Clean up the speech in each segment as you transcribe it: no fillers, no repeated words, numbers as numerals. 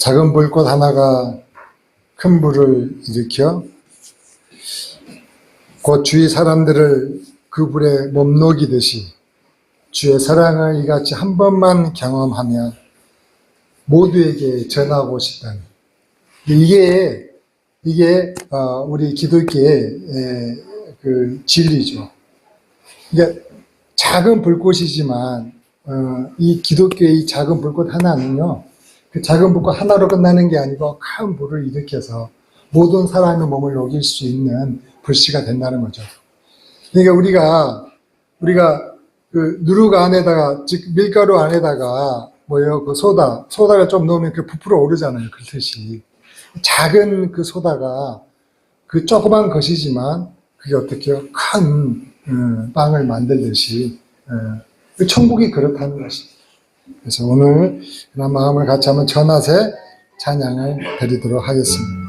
작은 불꽃 하나가 큰 불을 일으켜 곧 주위 사람들을 그 불에 몸녹이듯이 주의 사랑을 이같이 한 번만 경험하며 모두에게 전하고 싶다는, 이게 우리 기독교의 그 진리죠. 그러니까 작은 불꽃이지만 이 기독교의 이 작은 불꽃 하나는요, 그 작은 불꽃 하나로 끝나는 게 아니고 큰 불을 일으켜서 모든 사람의 몸을 녹일 수 있는 불씨가 된다는 거죠. 그러니까 우리가 그 누룩 안에다가, 즉 밀가루 안에다가 그 소다를 좀 넣으면 그 부풀어 오르잖아요. 그렇듯이 작은 그 소다가 그 조그만 것이지만 그게 어떻게 큰 빵을 만들듯이 천국이 그렇다는 것입니다. 그래서 오늘 그런 마음을 같이 한번 전하세 찬양을 드리도록 하겠습니다.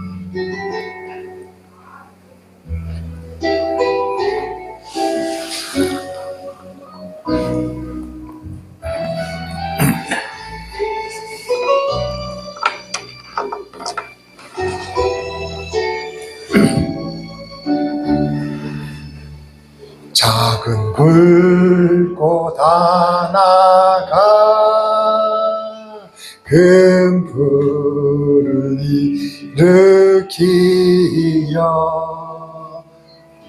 작은 불꽃 하나가 큰 불을 일으키여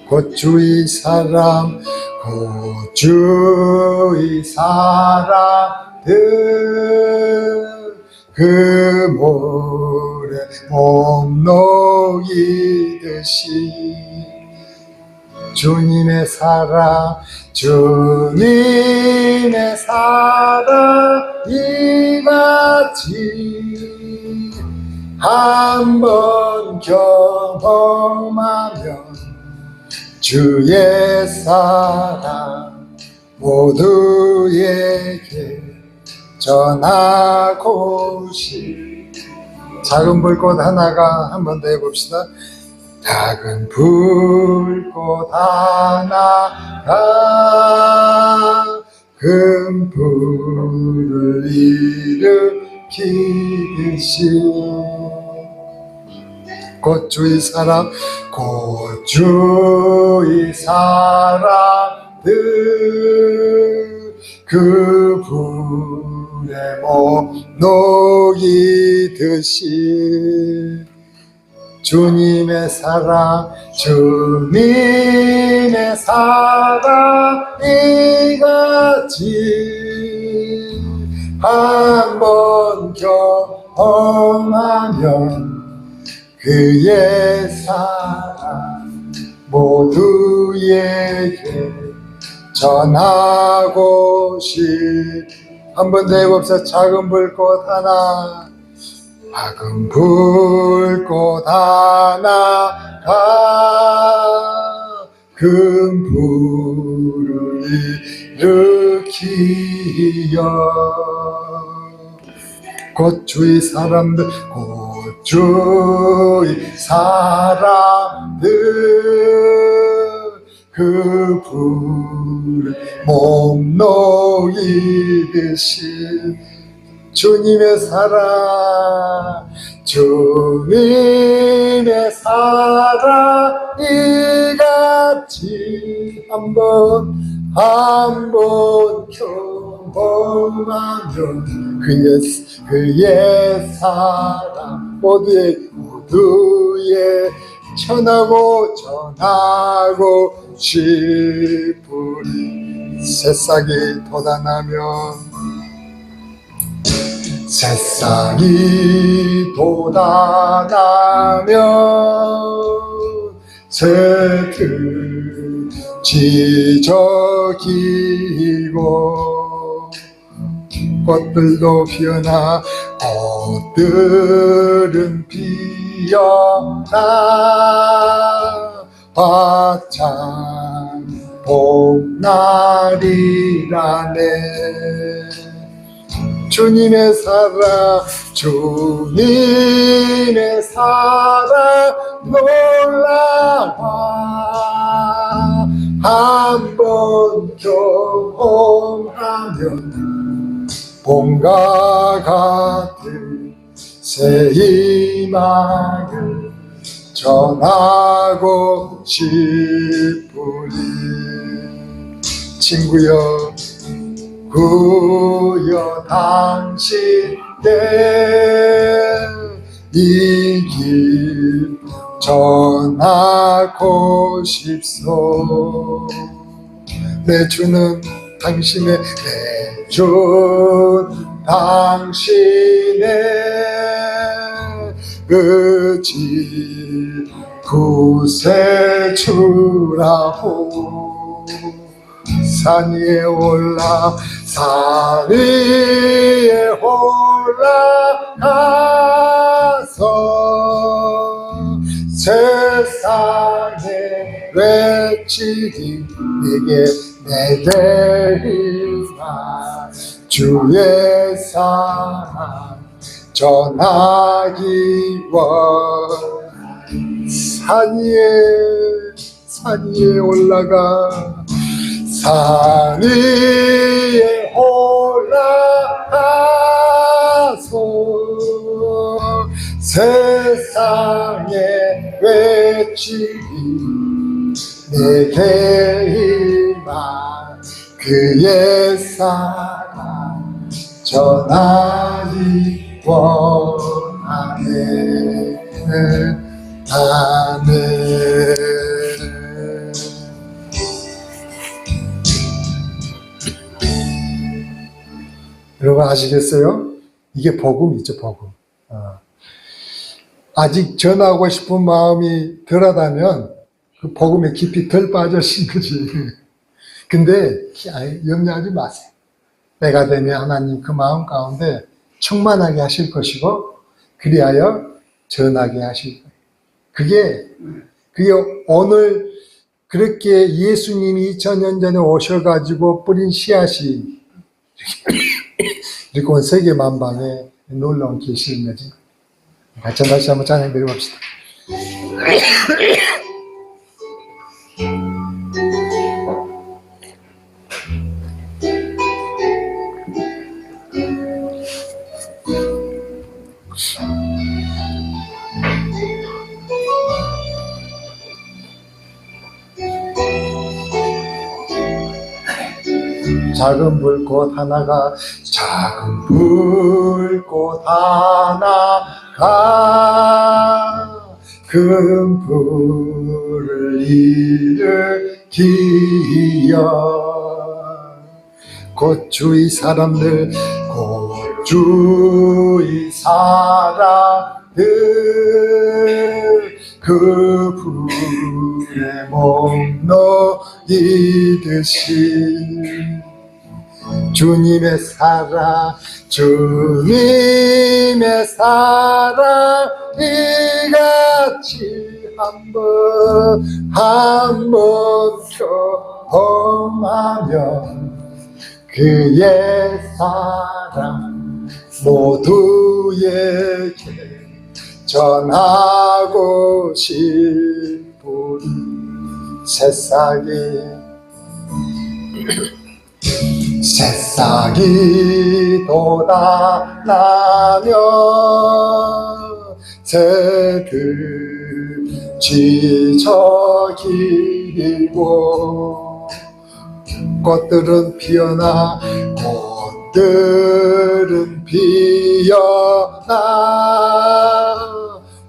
곧 주의 사람들 그 모래 몸 녹이듯이 주님의 사랑 이같이 한번 경험하면 주의 사랑 모두에게 전하고 싶. 작은 불꽃 하나가 한 번 더 해봅시다. 작은 불꽃 하나가 큰 불을 일으키듯이 곧 주의 사람들 그 불에 몸 녹이듯이 주님의 사랑 이같이 한번 경험하면 그의 사랑 모두에게 전하고 싶. 한 번 더 해봅시다. 작은 불꽃 하나, 작은 불꽃 하나가 큰 불을 일으키여 곧 주의 사람들 그 불에 몸 녹이듯이 주님의 사랑 이같이 한번 경험하면 그의 사랑 모두에 전하고 싶으리. 새싹이 돋아나면 새들 지저귀고 꽃들도 피어나 꽃들은 피어나 화창 봄날이라네. 주님의 사랑 놀라워 한번 경험하면 봄과 같은 새 희망을 전하고 싶으니 친구여 구여 당신께 이 길 전하고 싶소. 내 주는 당신의 내 주 당신의 의지 구세주라고. 산 위에 올라 산 위에 올라가서 세상에 외치기 내게 내게만 주의 사랑 전하기 원하니. 산 위에 올라가 산 위에 올라가서 세상에 외치기 내게 희망 그의 사랑 전하기 원하네. 아멘. 여러분 아시겠어요? 이게 복음이죠, 복음. 아직 전하고 싶은 마음이 덜하다면 그 복음에 깊이 덜 빠져신 거지. 근데 염려하지 마세요. 때가 되면 하나님 그 마음 가운데 충만하게 하실 것이고 그리하여 전하게 하실 거예요. 그게 오늘 그렇게 예수님이 2000년 전에 오셔가지고 뿌린 씨앗이 이렇게 온 세계 만방에 놀라운 계시인 거지. 같이 다시 한번 찬양 드려봅시다. 작은 불꽃 하나가 작은 불꽃 하나가 큰 불을 일으키여 곧 주위 사람들 곧 주위 사람들 그 불에 목놓이듯이 주님의 사랑 이같이 한번 경험하면 그의 사랑 모두에게 전하고 싶으니 새싹이 돋아나며 새들 지저귀고 꽃들은 피어나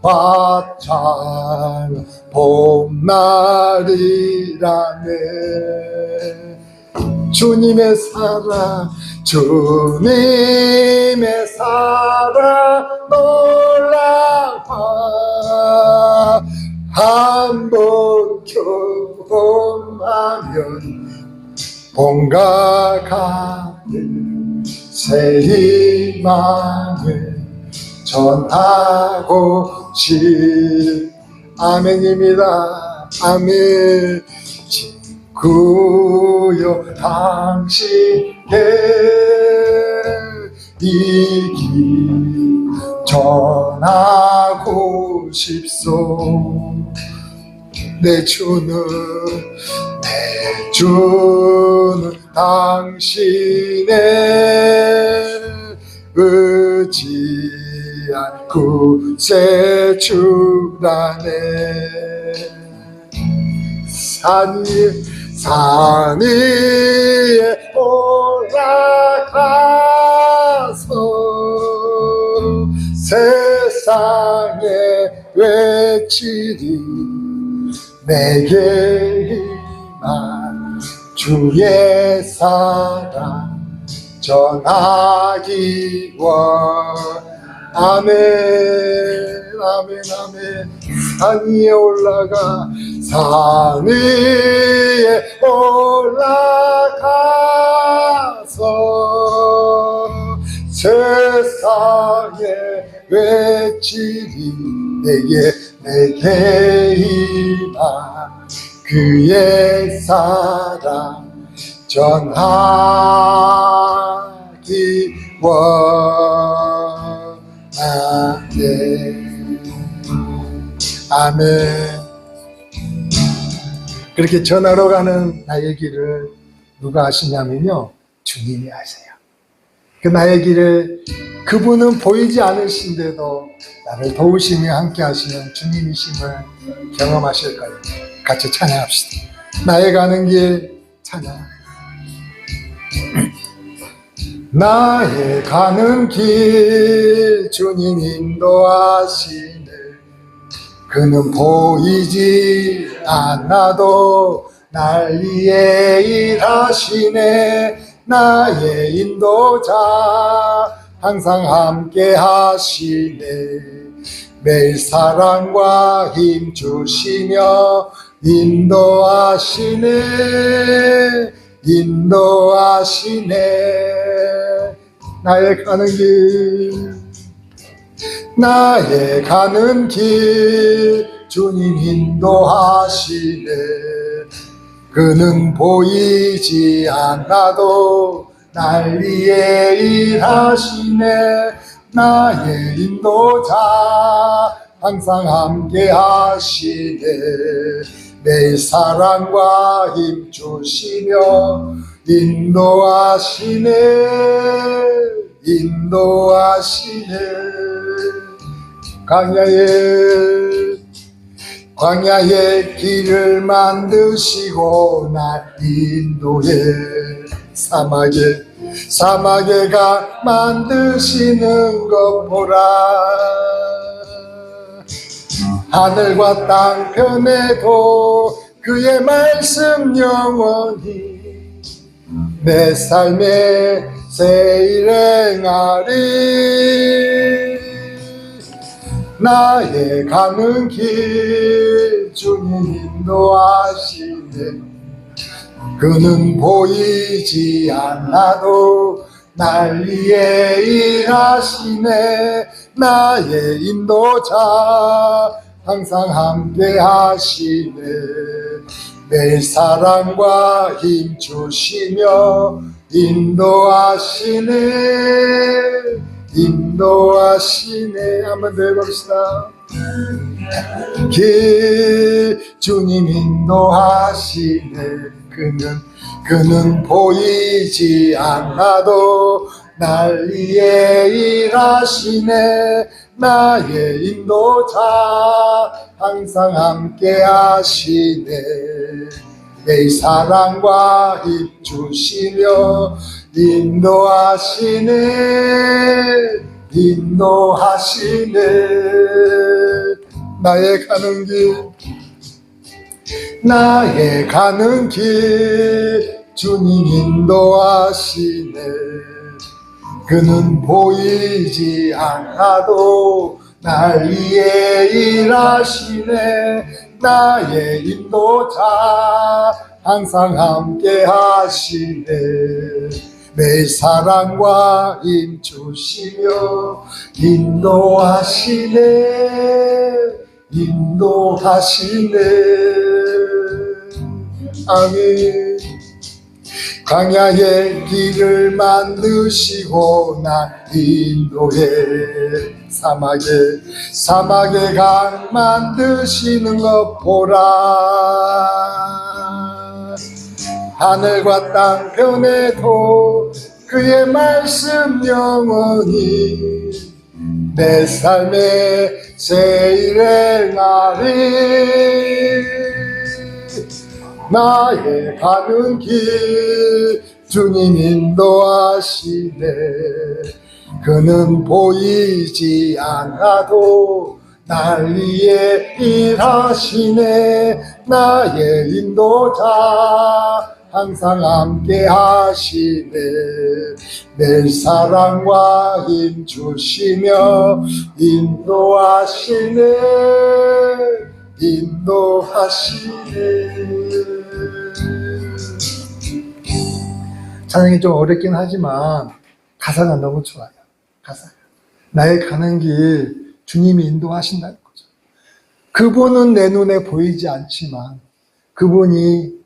화창 봄날이라네. 주님의 사랑 놀라워 한번 경험하면 봄과 같은 새 희망을 전하고 아멘입니다. 아멘. 구여 당신께 이 길 전하고 싶소. 내 주는 당신의 의지한 구세주라네. 산 위에 올라가서 세상에 외치리. 내게 임한 주의 사랑 전하기 아멘. 아멘. 아멘. 산 위에 올라가, 산 위에 올라가서 세상에 외치리. 내게 임한 그의 사랑 전하기 원하네. 아멘. 그렇게 전하러 가는 나의 길을 누가 아시냐면요, 주님이 아세요. 그 나의 길을 그분은 보이지 않으신데도 나를 도우시며 함께 하시는 주님이심을 경험하실 거예요. 같이 찬양합시다. 나의 가는 길 찬양. 나의 가는 길 주님 인도하시네. 그는 보이지 않아도 날 위해 일하시네. 나의 인도자 항상 함께 하시네. 매일 사랑과 힘 주시며 인도하시네. 나의 가는 길, 나의 가는 길 주님 인도하시네. 그는 보이지 않아도 날 위해 일하시네. 나의 인도자 항상 함께 하시네. 내 사랑과 힘 주시며 인도하시네. 광야의 길을 만드시고 날 인도해. 사막에 가 만드시는 것 보라. 하늘과 땅 변해도 그의 말씀 영원히 내 삶에 세일행하리. 나의 가는 길 주님 인도하시네. 그는 보이지 않아도 날 위해 일하시네. 나의 인도자 항상 함께 하시네. 매일 사랑과 힘 주시며 인도하시네. 한번 더 해봅시다. 길 주님 인도하시네. 그는 보이지 않아도 날 위해 일하시네. 나의 인도자 항상 함께 하시네. 내 사랑과 힘 주시며 인도하시네. 나의 가는 길 주님 인도하시네. 그는 보이지 않아도 날 위해 일하시네. 나의 인도자 항상 함께 하시네. 내 사랑과 힘 주시며 인도하시네. 아멘. 광야의 길을 만드시고 날 인도해. 사막에 강 만드시는 것 보라. 하늘과 땅 변해도 그의 말씀 영원히 내 삶의 제일의 날이 나의 가는 길 주님 인도하시네 그는 보이지 않아도 날 위해 일하시네 나의 인도자 항상 함께 하시네 내 사랑과 힘 주시며 인도하시네 찬양이 좀 어렵긴 하지만 가사가 너무 좋아요. 가사가 나의 가는 길 주님이 인도하신다는 거죠. 그분은 내 눈에 보이지 않지만 그분이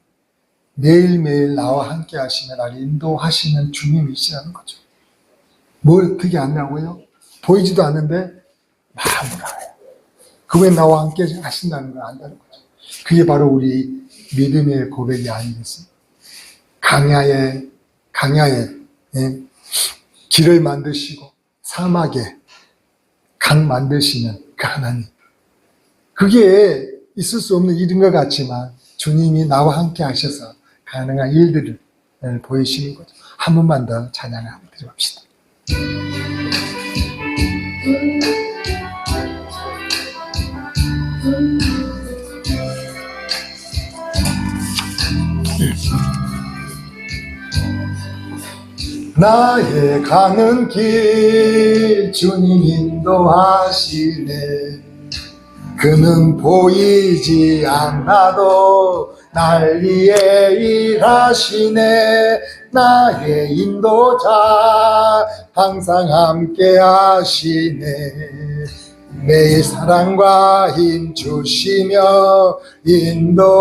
매일매일 나와 함께 하시며 나를 인도하시는 주님이시라는 거죠. 뭘 어떻게 안다고요? 보이지도 않는데 마음으로 알아요. 그분이 나와 함께 하신다는 걸 안다는 거죠. 그게 바로 우리 믿음의 고백이 아니겠습니까? 강야에 길을 만드시고 사막에 강 만드시는 그 하나님. 그게 있을 수 없는 일인 것 같지만 주님이 나와 함께 하셔서 가능한 일들을 보이시는 거죠. 한 번만 더 찬양을 한번 드려봅시다. 나의 가는 길 주님 인도하시네 그는 보이지 않아도 날 위해 일하시네 나의 인도자 항상 함께 하시네 매일 사랑과 힘 주시며 인도하시네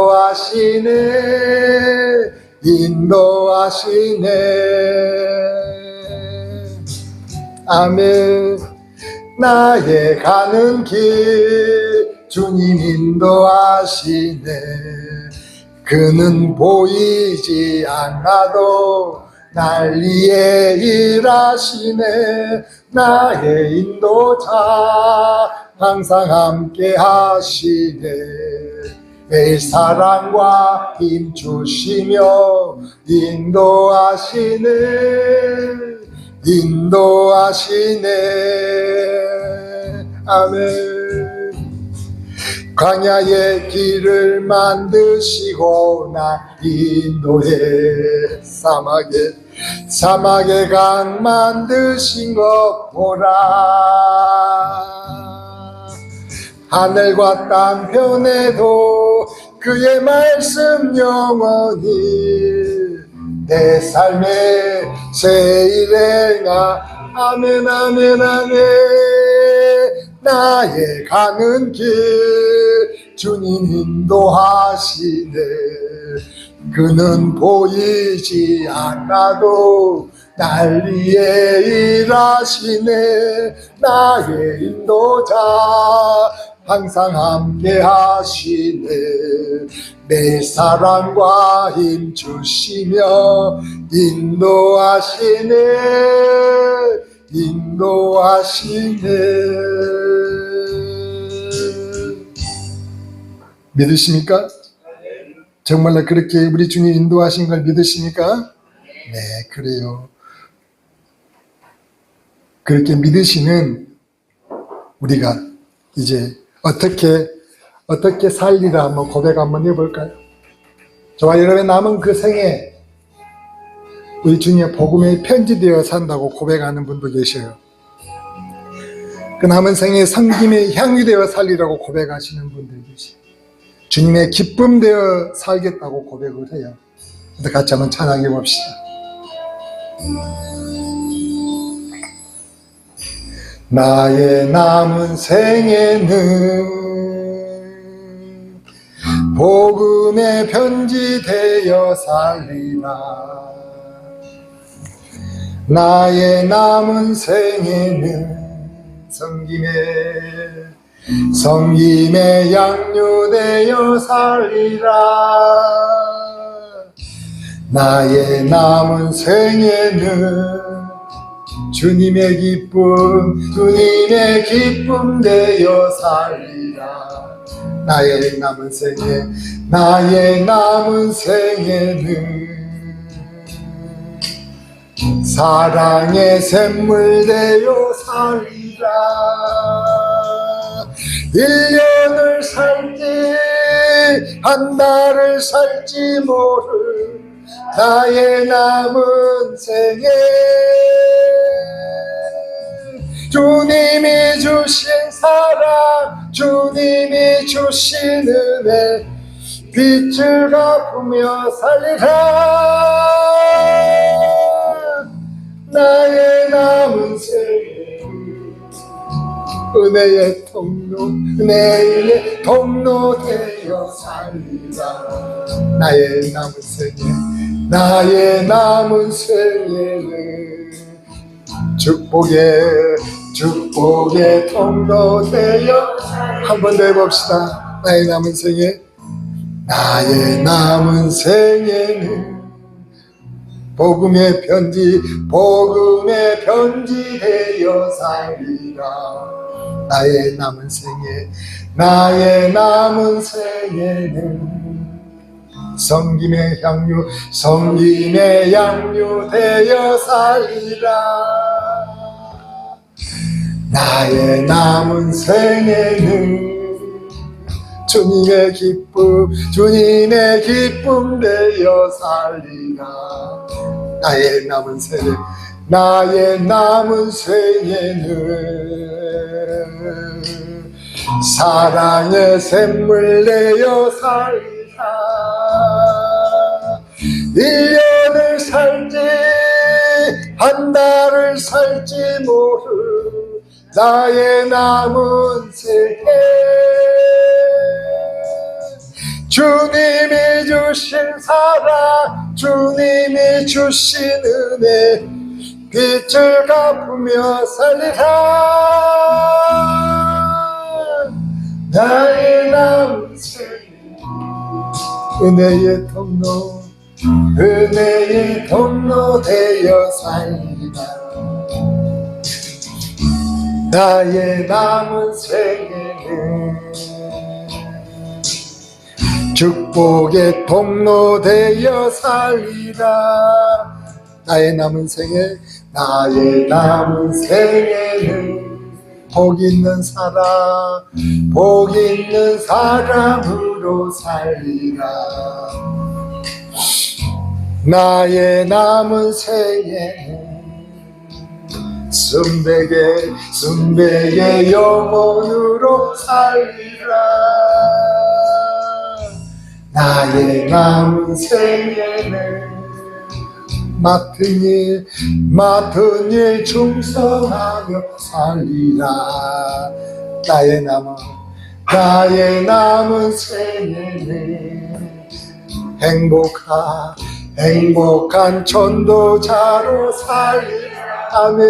아멘 나의 가는 길 주님 인도하시네 그는 보이지 않아도 날 위해 일하시네 나의 인도자 항상 함께 하시네 매일 사랑과 힘 주시며 인도하시네 아멘 광야의 길을 만드시고 나 인도해 사막에 강 만드신 것 보라 하늘과 땅 변해도 그의 말씀 영원히 내 삶의 제일의 아멘 나의 가는 길 주님 인도하시네 그는 보이지 않아도 날 위해 일하시네 나의 인도자 항상 함께 하시네 내 사랑과 힘 주시며 인도하시네 믿으십니까? 정말로 그렇게 우리 주님 인도하신 걸 믿으십니까? 네, 그래요. 그렇게 믿으시는 우리가 이제 어떻게 살리라 한번 고백 한번 해볼까요? 저와 여러분의 남은 그 생에 우리 주님의 복음에 편지되어 산다고 고백하는 분도 계셔요. 그 남은 생에 섬김의 향이 되어 살리라고 고백하시는 분들 계셔요. 주님의 기쁨 되어 살겠다고 고백을 해요. 같이 한번 찬양해 봅시다. 나의 남은 생에는 복음의 편지 되어 살리라. 나의 남은 생에는 성김의 양류 되어 살리라. 나의 남은 생에는 주님의 기쁨 되어 살리라. 나의 남은 생에는 사랑의 샘물 되어 살리라. 1년을 살지 한 달을 살지 모를 나의 남은 생에 주님이 주신 사랑, 주님이 주신 은혜 빛을 갚으며 살리라. 나의 남은 생에 은혜의 통로 되어 살리라. 나의 남은 생에는 축복의 통로 되어 한 번 더 해봅시다. 나의 남은 생에는 복음의 편지 되어 살리라. 나의 남은 생에는 성김의 향유 되어 살리라. 나의 남은 생에는 주님의 기쁨 되어 살리라. 나의 남은 생에는 사랑의 샘물 되어 살리라. 1년을 살지 한 달을 살지 모를 나의 남은 생에 주님이 주신 사랑, 주님이 주신 은혜 빛을 갚으며 살리라. 나의 남은 생에 은혜의 통로 되어 살리라. 나의 남은 생에는 축복의 통로 되어 살리라. 나의 남은 생에는 복 있는 사람으로 살리라. 나의 남은 생에는 순백의 영혼으로 살리라. 나의 남은 생에는 맡은 일 충성하며 살리라. 나의 남은 생에는 행복한 전도자로 살리라. 아멘.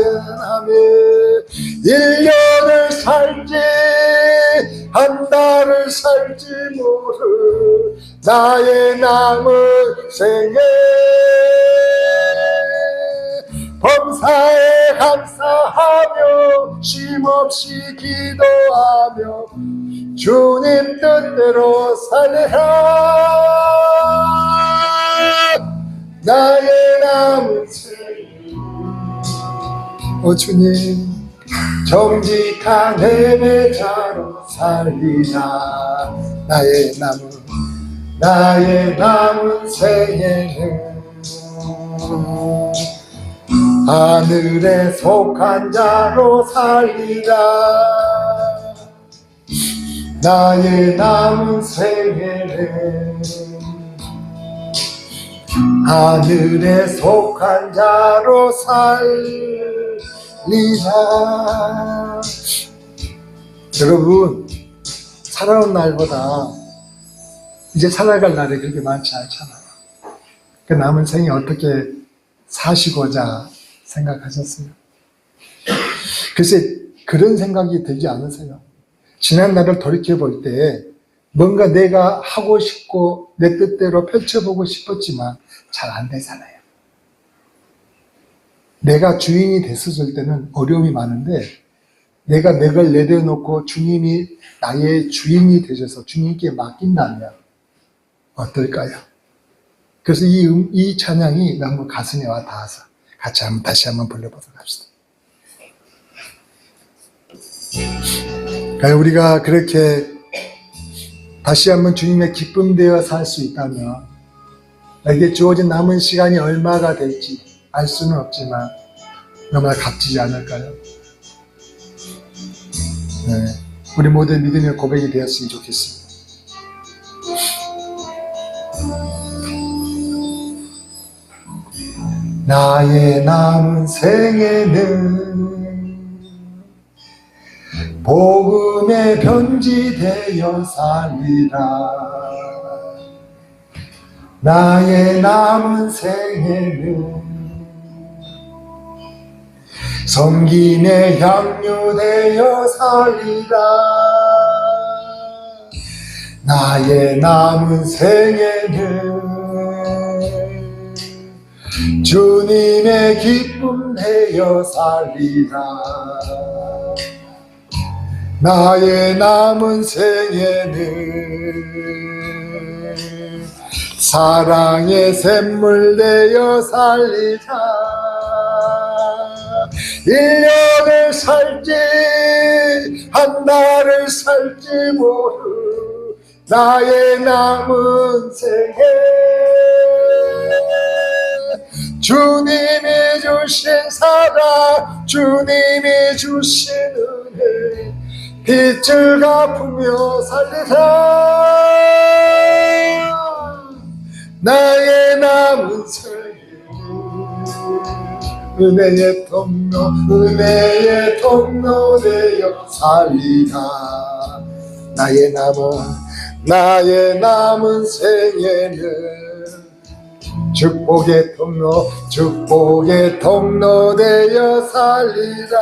1년을 살지 한 달을 살지 모를 나의 남은 생에 범사에 감사하며 쉼없이 기도하며 주님 뜻대로 살리라. 나의 남은 생에 오 주님 정직한 예배자로 살리라. 나의 남은 생에는 하늘에 속한 자로 살리라. 나의 남은 생에는 하늘에 속한 자로 살리라. 여러분, 살아온 날보다 이제 살아갈 날이 그렇게 많지 않잖아요. 그 남은 생에 어떻게 사시고자 생각하셨어요? 글쎄, 그런 생각이 들지 않으세요? 지난 날을 돌이켜볼 때 뭔가 내가 하고 싶고 내 뜻대로 펼쳐보고 싶었지만 잘 안 되잖아요. 내가 주인이 됐었을 때는 어려움이 많은데 내가 내 걸 내려놓고 주님이 나의 주인이 되셔서 주님께 맡긴다면 어떨까요? 그래서 이 찬양이 너무 가슴에 와 닿아서 다시 한번 불러보도록 합시다. 우리가 그렇게 다시 한번 주님의 기쁨 되어 살 수 있다면 내게 주어진 남은 시간이 얼마가 될지 알 수는 없지만 너무나 값지지 않을까요? 네, 우리 모두의 믿음의 고백이 되었으면 좋겠습니다. 나의 남은 생애는 복음의 편지 되어 살리라. 나의 남은 생애는 섬김의 향유 되어 살리라. 나의 남은 생애는 주님의 기쁨 되어 살리라. 나의 남은 생애는 사랑의 샘물 되어 살리라. 1년을 살지 한 달을 살지 모르 나의 남은 생애 주님이 주신 사랑 주님이 주신 은혜 빛을 갚으며 살리라. 나의 남은 생애 은혜의 통로 되어 살리라. 나의 남은 생애는 축복의 통로 되어 살리라.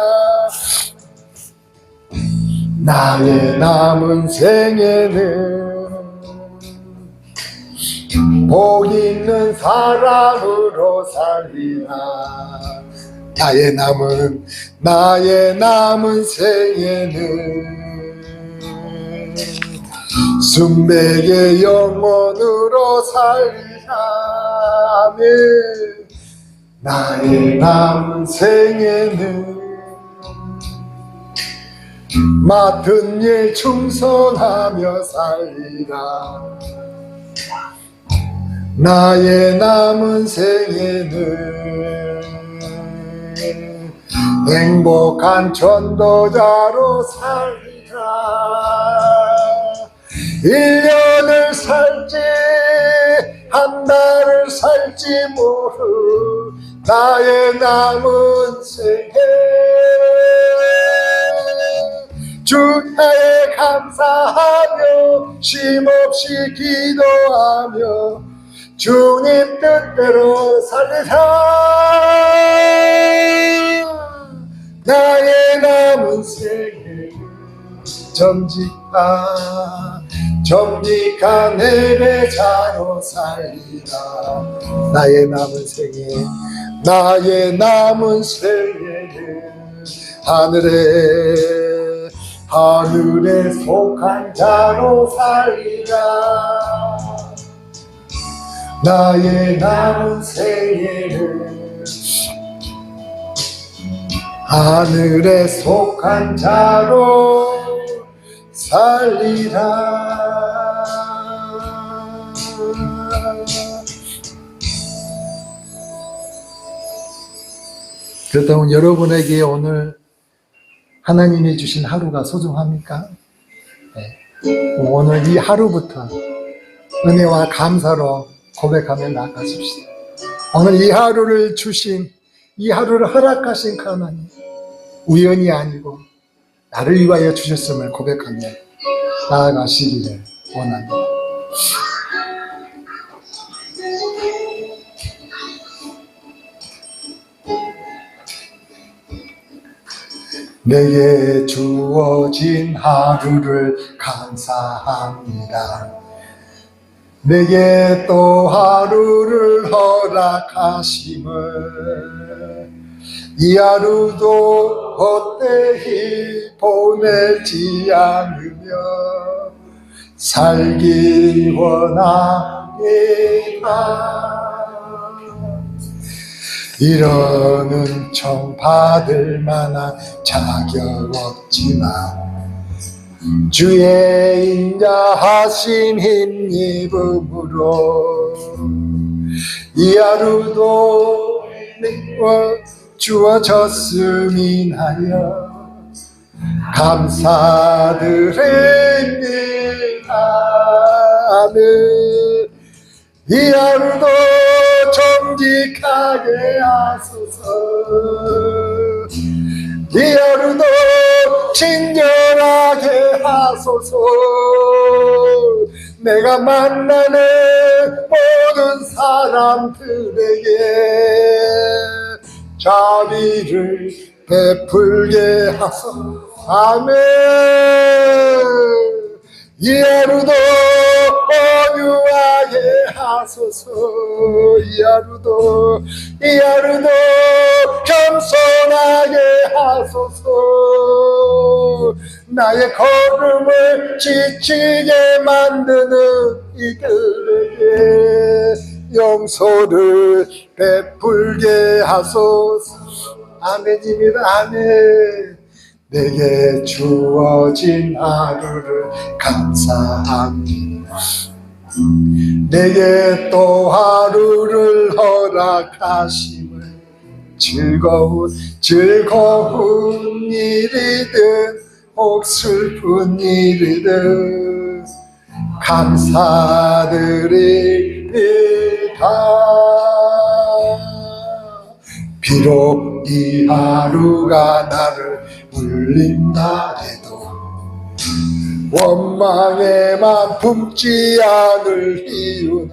나의 남은 생애는 복 있는 사람으로 살리라. 나의 남은 생애는 순백의 영혼으로 살리라. 나의 남은 생애는 맡은 일 충성하며 살리라. 나의 남은 생애는 행복한 전도자로 살리라. 1년을 살지 한 달을 살지 모르 나의 남은 생애 주님에 감사하며 쉼없이 기도하며 주님 뜻대로 살리라. 나의 남은 생애 정직한 예배자로 살리라. 나의 남은 생애는 하늘에 속한 자로 살리라. 나의 남은 생애는 하늘에 속한 자로 살리라. 그렇다면 여러분에게 오늘 하나님이 주신 하루가 소중합니까? 네. 오늘 이 하루부터 은혜와 감사로 고백하며 나아가십시다. 오늘 이 하루를 허락하신 그 하나님, 우연이 아니고 나를 위하여 주셨음을 고백하며 나아가시기를 원합니다. 내게 주어진 하루를 감사합니다. 내게 또 하루를 허락하심을 이 하루도 헛되이 보내지 않으며 살기 원합니다. 이런 은총 받을 만한 자격 없지만 주의 인자하신 힘입음으로 이 하루도 주어졌음이 하여 감사드립니다. 이 하루도 정직하게 하소서. 이 하루도 친절하게 하소서. 내가 만나는 모든 사람들에게 자비를 베풀게 하소서. 아멘. 이 하루도 온유하게 하소서. 이 하루도 겸손하게 하소서. 나의 걸음을 지치게 만드는 이들에게 용서를 베풀게 하소서. 아멘입니다. 아멘. 내게 주어진 하루를 감사합니다. 내게 또 하루를 허락하심을 즐거운 일이든 혹 슬픈 일이든 감사드립니다. 비록 이 하루가 나를 울린다 해도 원망에만 품지 않을 이유는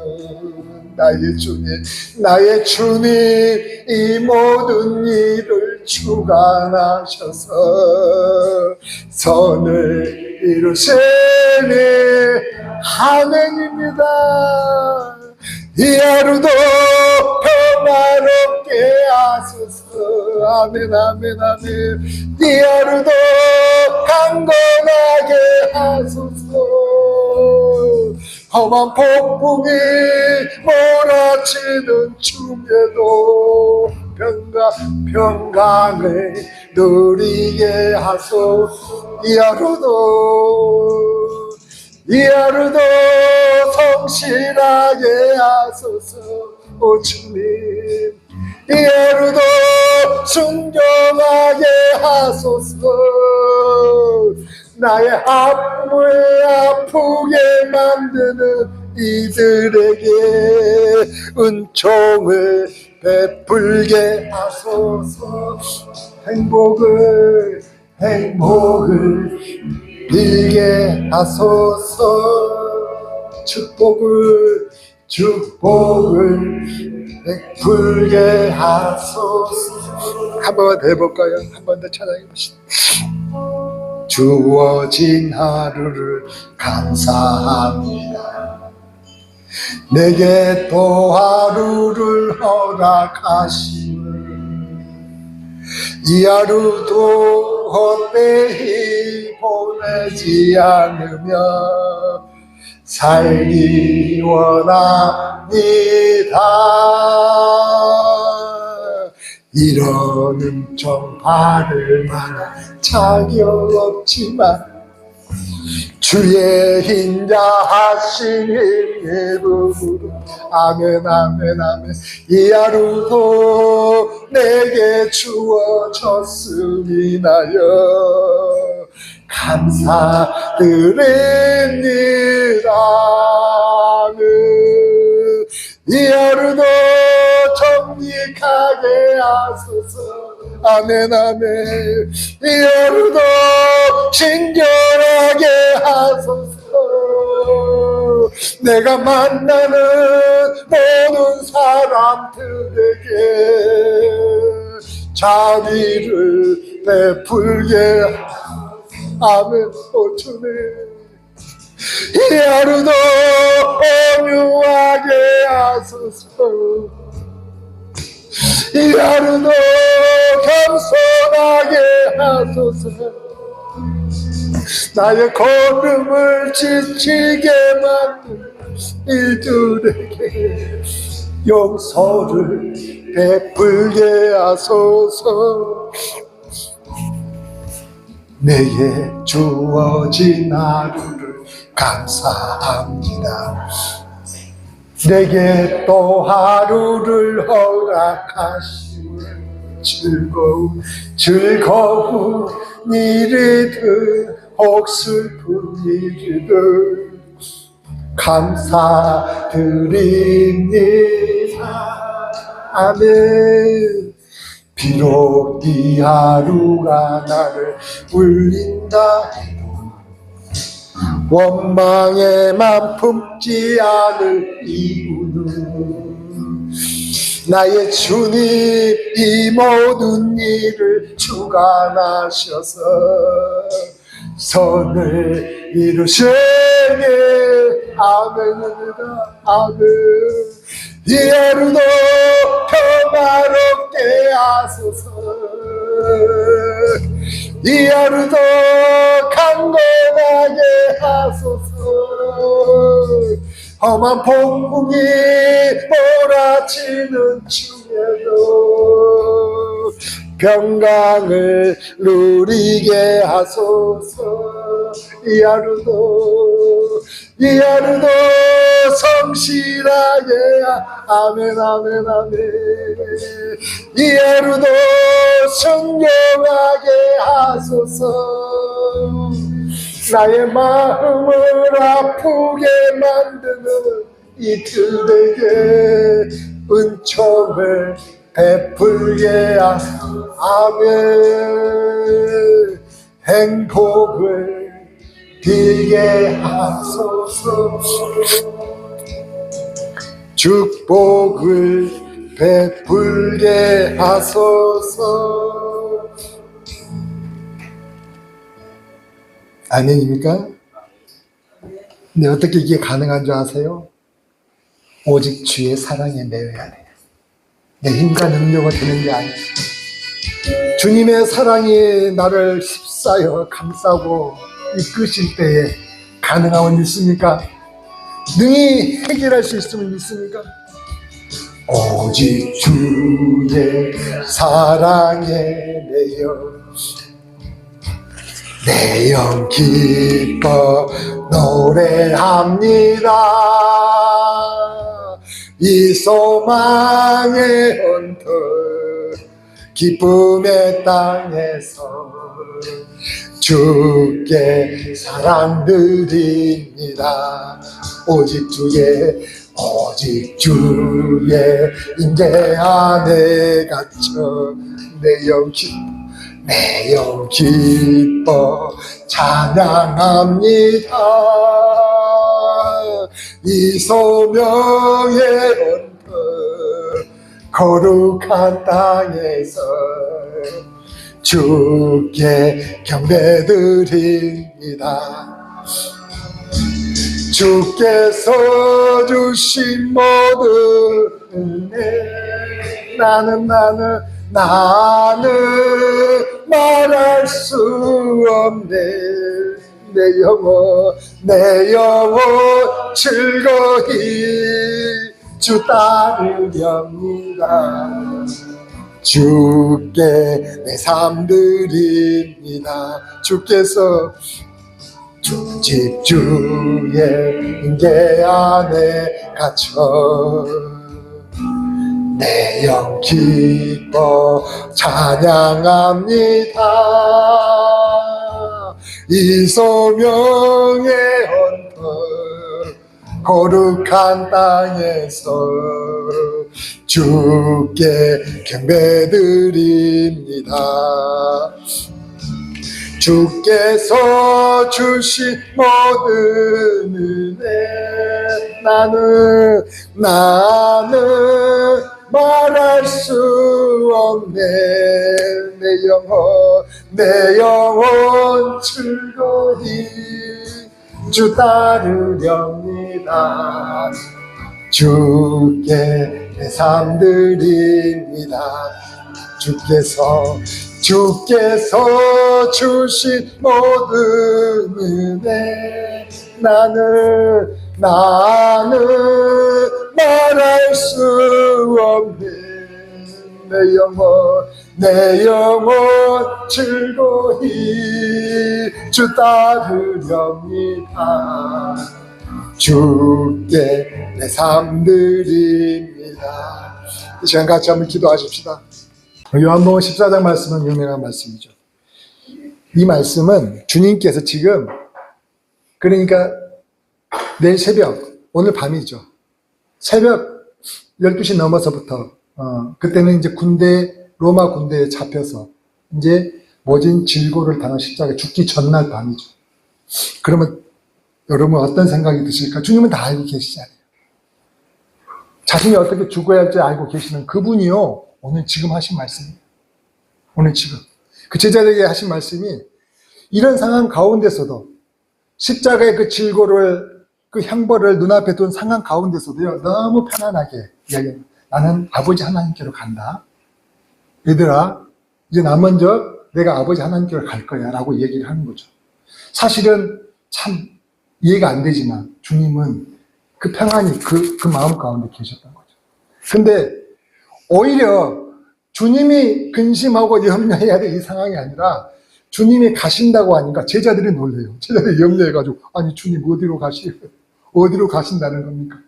나의 주님 이 모든 일을 주관하셔서 선을 이루시니 아멘입니다. 이 하루도 평화롭게 하소서. 아멘 아멘 아멘. 이 하루도 강건하게 하소서. 험한 폭풍이 몰아치는 중에도 평강을 누리게 하소서. 이 하루도 성실하게 하소서. 오 주님, 이 하루도 순종하게 하소서. 나의 아픔을 아프게 만드는 이들에게 은총을 베풀게 하소서. 행복을 빌게 하소서. 축복을 베풀게 하소서. 한 번만 더 해볼까요? 한 번 더 찬양해 보시죠. 주어진 하루를 감사합니다. 내게 또 하루를 허락하시니 이 하루도 헛되이 보내지 않으며 살기 원합니다. 이런 은총 받을 만한 자격 없지만 주의 인자하신 이름으로 아멘 아멘 아멘. 이 하루도 내게 주어졌음이나여 감사드립니다. 이 하루도 정직하게 하소서. 아멘 아멘. 이 하루도 친절하게 하소서. 내가 만나는 모든 사람들에게 자비를 베풀게 하소서. 아멘. 오 주님, 이 하루도 온유하게 하소서. 이 하루도 겸손하게 하소서. 나의 걸음을 지치게 만든 이들에게 용서를 베풀게 하소서. 내게 주어진 하루를 감사합니다. 내게 또 하루를 허락하시는 즐거운 일이든 혹 슬픈 일이든 감사드립니다. 아멘. 비록 이 하루가 나를 울린다 해도 원망에만 품지 않을 이유는 나의 주님 이 모든 일을 주관하셔서 선을 이루시네. 아멘입니다. 아멘. 이 하루도 평화롭게 하소서. 이 하루도 강건하게 하소서. 험한 폭풍이 몰아치는 중에도 평강을 누리게 하소서. 이 하루도 성실하게 아멘 아멘 아멘. 이 하루도 순종하게 하소서. 나의 마음을 아프게 만드는 이들에게 은총을 베풀게 하소서. 아멘. 행복을 빌게 하소서. 축복을 베풀게 하소서. 아멘입니까? 근데 어떻게 이게 가능한 줄 아세요? 오직 주의 사랑에 매여야 돼요. 내 힘과 능력으로 되는 게 아니에요. 주님의 사랑이 나를 휩싸여 감싸고 이끄실 때에 가능함을 믿습니까? 능히 해결할 수 있음을 믿습니까? 오직 주의 사랑에 내 영 기뻐 노래합니다. 이 소망의 언덕 기쁨의 땅에서 주께 사랑 드립니다. 오직 주의 임재 안에 갇혀 내 영 기뻐 찬양합니다. 이 소명의 언덕 거룩한 땅에서 주께 경배드립니다. 주께서 주신 모든 은혜 나는 말할 수 없네. 내 영혼 즐거이 주 따르렵니다. 주께 내 삶 드립니다. 주께서 집 주의 임재 안에 갇혀 내 영 기뻐 찬양합니다. 이 소명의 언덕 거룩한 땅에서 주께 경배드립니다. 주께서 주신 모든 은혜 나는 말할 수 없네. 내 영혼 즐거이 주 따르렵니다. 주께 내 삶 드립니다. 주께서 주신 모든 은혜 나는 말할 수 없는 내 영혼 즐거이 주 따르렵니다. 주께 내 삶 드립니다. 이 시간 같이 한번 기도하십시다. 요한복음 14장 말씀은 유명한 말씀이죠. 이 말씀은 주님께서 지금, 그러니까 내일 새벽, 오늘 밤이죠. 새벽 12시 넘어서부터 그때는 이제 로마 군대에 잡혀서 이제 모진 질고를 당한 십자가에 죽기 전날 밤이죠. 그러면 여러분 어떤 생각이 드실까? 주님은 다 알고 계시잖아요. 자신이 어떻게 죽어야 할지 알고 계시는 그분이요, 오늘 지금 하신 말씀이에요. 오늘 지금 그 제자들에게 하신 말씀이 이런 상황 가운데서도 십자가의 그 질고를, 그 형벌을 눈앞에 둔 상황 가운데서도요, 너무 편안하게 이야기해요. 나는 아버지 하나님께로 간다. 얘들아, 이제 나 먼저 내가 아버지 하나님께로 갈 거야 라고 얘기를 하는 거죠. 사실은 참 이해가 안 되지만 주님은 그 평안이 그 마음 가운데 계셨던 거죠. 근데 오히려 주님이 근심하고 염려해야 될 이 상황이 아니라 주님이 가신다고 하니까 제자들이 놀래요. 제자들이 염려해가지고, 아니 주님 어디로 가신다는 겁니까?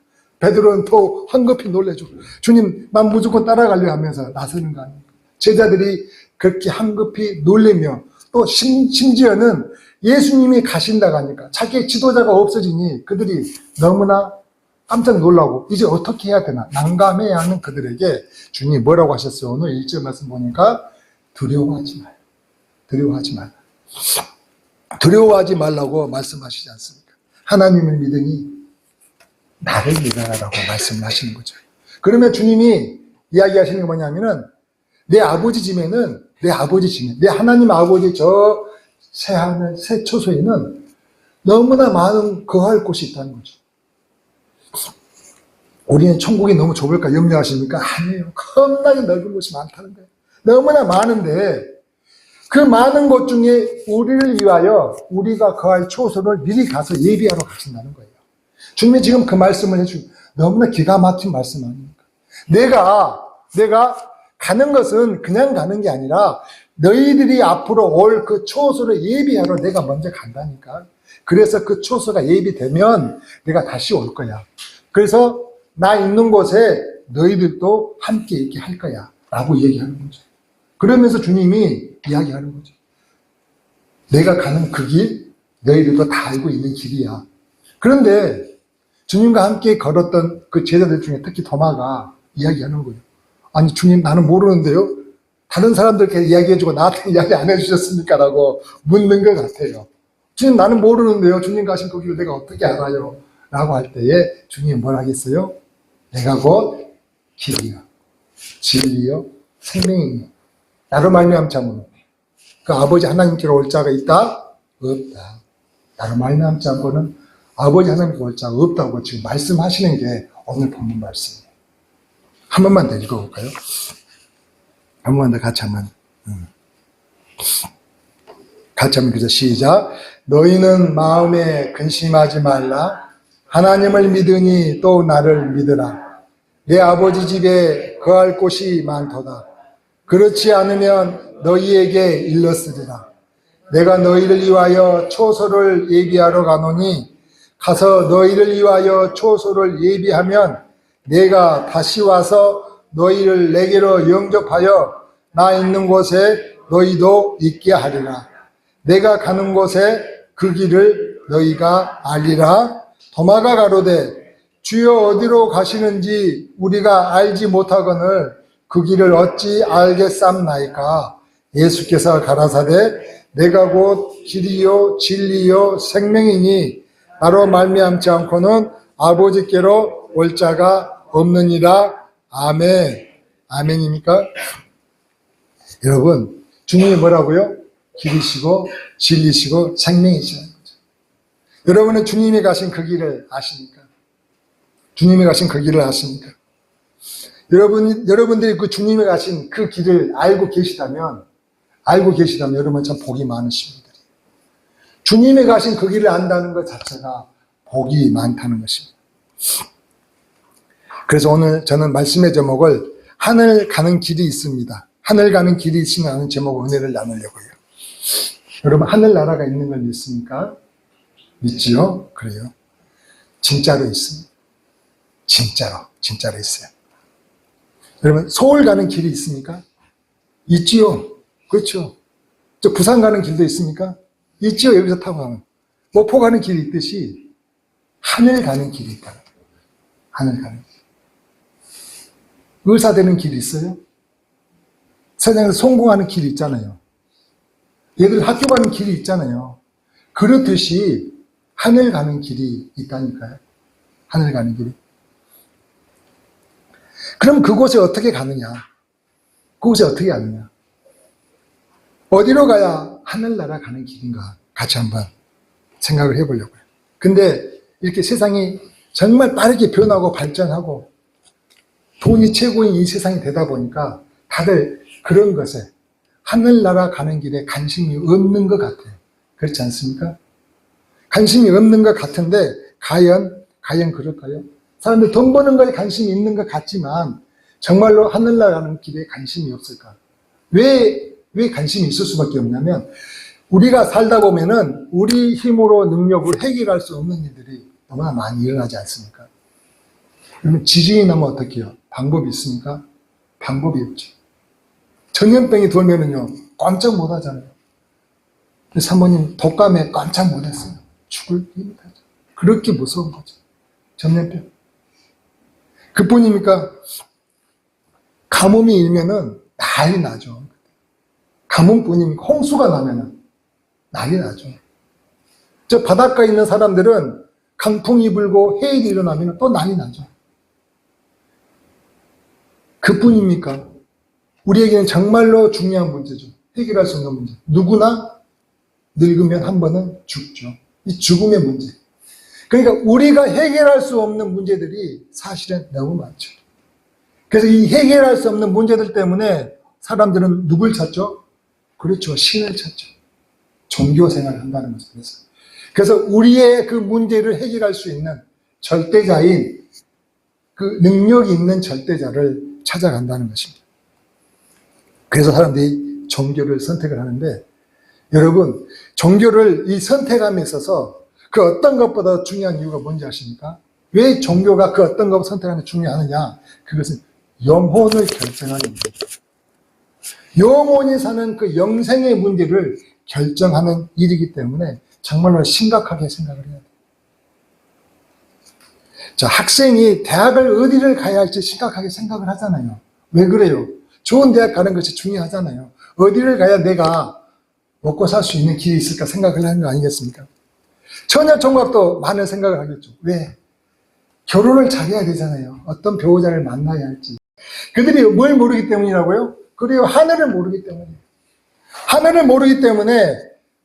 베드로는 더 황급히 놀래죠. 주님 난 무조건 따라가려 하면서 나서는 거 아닙니까? 제자들이 그렇게 황급히 놀래며 또 심지어는 예수님이 가신다고 하니까 자기의 지도자가 없어지니 그들이 너무나 깜짝 놀라고 이제 어떻게 해야 되나 난감해야 하는 그들에게 주님이 뭐라고 하셨어요? 오늘 1절 말씀 보니까 두려워하지 마요. 두려워하지 말라고 말씀하시지 않습니까? 하나님을 믿으니 나를 믿어라라고 말씀하시는 거죠. 그러면 주님이 이야기하시는 게 뭐냐면은 내 하나님 아버지 저 새하늘 새 초소에는 너무나 많은 거할 곳이 있다는 거죠. 우리는 천국이 너무 좁을까 염려하십니까? 아니에요. 겁나게 넓은 곳이 많다는 거예요. 너무나 많은데 그 많은 곳 중에 우리를 위하여 우리가 거할 초소를 미리 가서 예비하러 가신다는 거예요. 주님이 지금 그 말씀을 해주고 너무나 기가 막힌 말씀 아닙니까? 내가 가는 것은 그냥 가는 게 아니라 너희들이 앞으로 올 그 초소를 예비하러 내가 먼저 간다니까. 그래서 그 초소가 예비되면 내가 다시 올 거야. 그래서 나 있는 곳에 너희들도 함께 있게 할 거야 라고 얘기하는 거죠. 그러면서 주님이 이야기하는 거죠. 내가 가는 그 길 너희들도 다 알고 있는 길이야. 그런데 주님과 함께 걸었던 그 제자들 중에 특히 도마가 이야기하는 거예요. 아니 주님 나는 모르는데요. 다른 사람들께 이야기해주고 나한테 이야기 안 해주셨습니까? 라고 묻는 것 같아요. 주님 나는 모르는데요. 주님 가신 그 길을 내가 어떻게 알아요? 라고 할 때에 주님이 뭘 하겠어요? 내가 곧 길이요 진리요 생명이요 나로 말미암지 않고는 그 아버지 하나님께로 올 자가 있다? 없다. 나로 말미암지 않고는 아버지 하나님께로 올 자가 없다고 지금 말씀하시는 게 오늘 본문 말씀이에요. 한 번만 더 읽어볼까요? 한 번만 더 같이 한번 읽자. 시작. 너희는 마음에 근심하지 말라. 하나님을 믿으니 또 나를 믿으라. 내 아버지 집에 거할 곳이 많도다. 그렇지 않으면 너희에게 일렀으리라. 내가 너희를 위하여 초소를 예비하러 가노니 가서 너희를 위하여 초소를 예비하면 내가 다시 와서 너희를 내게로 영접하여 나 있는 곳에 너희도 있게 하리라. 내가 가는 곳에 그 길을 너희가 알리라. 도마가 가로되 주여 어디로 가시는지 우리가 알지 못하거늘 그 길을 어찌 알겠삼나이까. 예수께서 가라사대 내가 곧 길이요 진리요 생명이니 나로 말미암지 않고는 아버지께로 올 자가 없느니라. 아멘. 아멘입니까? 여러분 주님이 뭐라고요? 길이시고 진리시고 생명이시라는 거죠. 여러분은 주님이 가신 그 길을 아십니까? 주님이 가신 그 길을 아십니까? 여러분들이 그 주님이 가신 그 길을 알고 계시다면 여러분 참 복이 많으신 분들이에요. 주님이 가신 그 길을 안다는 것 자체가 복이 많다는 것입니다. 그래서 오늘 저는 말씀의 제목을 하늘 가는 길이 있습니다. 하늘 가는 길이 있으면 제목으로 은혜를 나누려고요. 여러분 하늘나라가 있는 걸 믿습니까? 믿지요? 그래요. 진짜로 있습니다. 진짜로 있어요. 여러분 서울 가는 길이 있습니까? 있지요. 그렇죠. 저 부산 가는 길도 있습니까? 있지요. 여기서 타고 가면. 목포 가는 길이 있듯이 하늘 가는 길이 있다. 하늘 가는 길. 의사 되는 길이 있어요? 세상에서 성공하는 길이 있잖아요. 얘들 학교 가는 길이 있잖아요. 그렇듯이 하늘 가는 길이 있다니까요. 하늘 가는 길이. 그럼 그곳에 어떻게 가느냐? 그곳에 어떻게 가느냐? 어디로 가야 하늘나라 가는 길인가? 같이 한번 생각을 해보려고요. 근데 이렇게 세상이 정말 빠르게 변하고 발전하고 돈이 최고인 이 세상이 되다 보니까 다들 그런 것에 하늘나라 가는 길에 관심이 없는 것 같아요. 그렇지 않습니까? 관심이 없는 것 같은데 과연 그럴까요? 사람들 돈 버는 거에 관심이 있는 것 같지만 정말로 하늘나라 가는 길에 관심이 없을까? 왜 관심이 있을 수밖에 없냐면 우리가 살다 보면은 우리 힘으로 능력으로 해결할 수 없는 일들이 너무나 많이 일어나지 않습니까? 그러면 지진이 나면 어떻게 해요? 방법이 있습니까? 방법이 없죠. 전염병이 돌면은요, 깜짝 못 하잖아요. 사모님, 독감에 깜짝 못 했어요. 죽을 힘들죠. 그렇게 무서운 거죠. 전염병. 그뿐입니까? 가뭄이 일면은 난리 나죠. 가뭄뿐입니까? 홍수가 나면은 난리 나죠. 저 바닷가에 있는 사람들은 강풍이 불고 해일이 일어나면 또 난리 나죠. 그뿐입니까? 우리에게는 정말로 중요한 문제죠. 해결할 수 없는 문제. 누구나 늙으면 한 번은 죽죠. 이 죽음의 문제. 그러니까 우리가 해결할 수 없는 문제들이 사실은 너무 많죠. 그래서 이 해결할 수 없는 문제들 때문에 사람들은 누굴 찾죠? 그렇죠. 신을 찾죠. 종교 생활을 한다는 것입니다. 그래서 우리의 그 문제를 해결할 수 있는 절대자인 그 능력이 있는 절대자를 찾아간다는 것입니다. 그래서 사람들이 종교를 선택을 하는데 여러분 종교를 이 선택함에 있어서 그 어떤 것보다 중요한 이유가 뭔지 아십니까? 왜 종교가 그 어떤 것을 선택하는 게 중요하느냐? 그것은 영혼을 결정하는 문제입니다. 영혼이 사는 그 영생의 문제를 결정하는 일이기 때문에 정말로 심각하게 생각을 해야 돼요. 자, 학생이 대학을 어디를 가야 할지 심각하게 생각을 하잖아요. 왜 그래요? 좋은 대학 가는 것이 중요하잖아요. 어디를 가야 내가 먹고 살 수 있는 길이 있을까 생각을 하는 거 아니겠습니까? 처녀 총각도 많은 생각을 하겠죠. 왜? 결혼을 잘해야 되잖아요. 어떤 배우자를 만나야 할지. 그들이 뭘 모르기 때문이라고요? 그리고 하늘을 모르기 때문이에요. 하늘을 모르기 때문에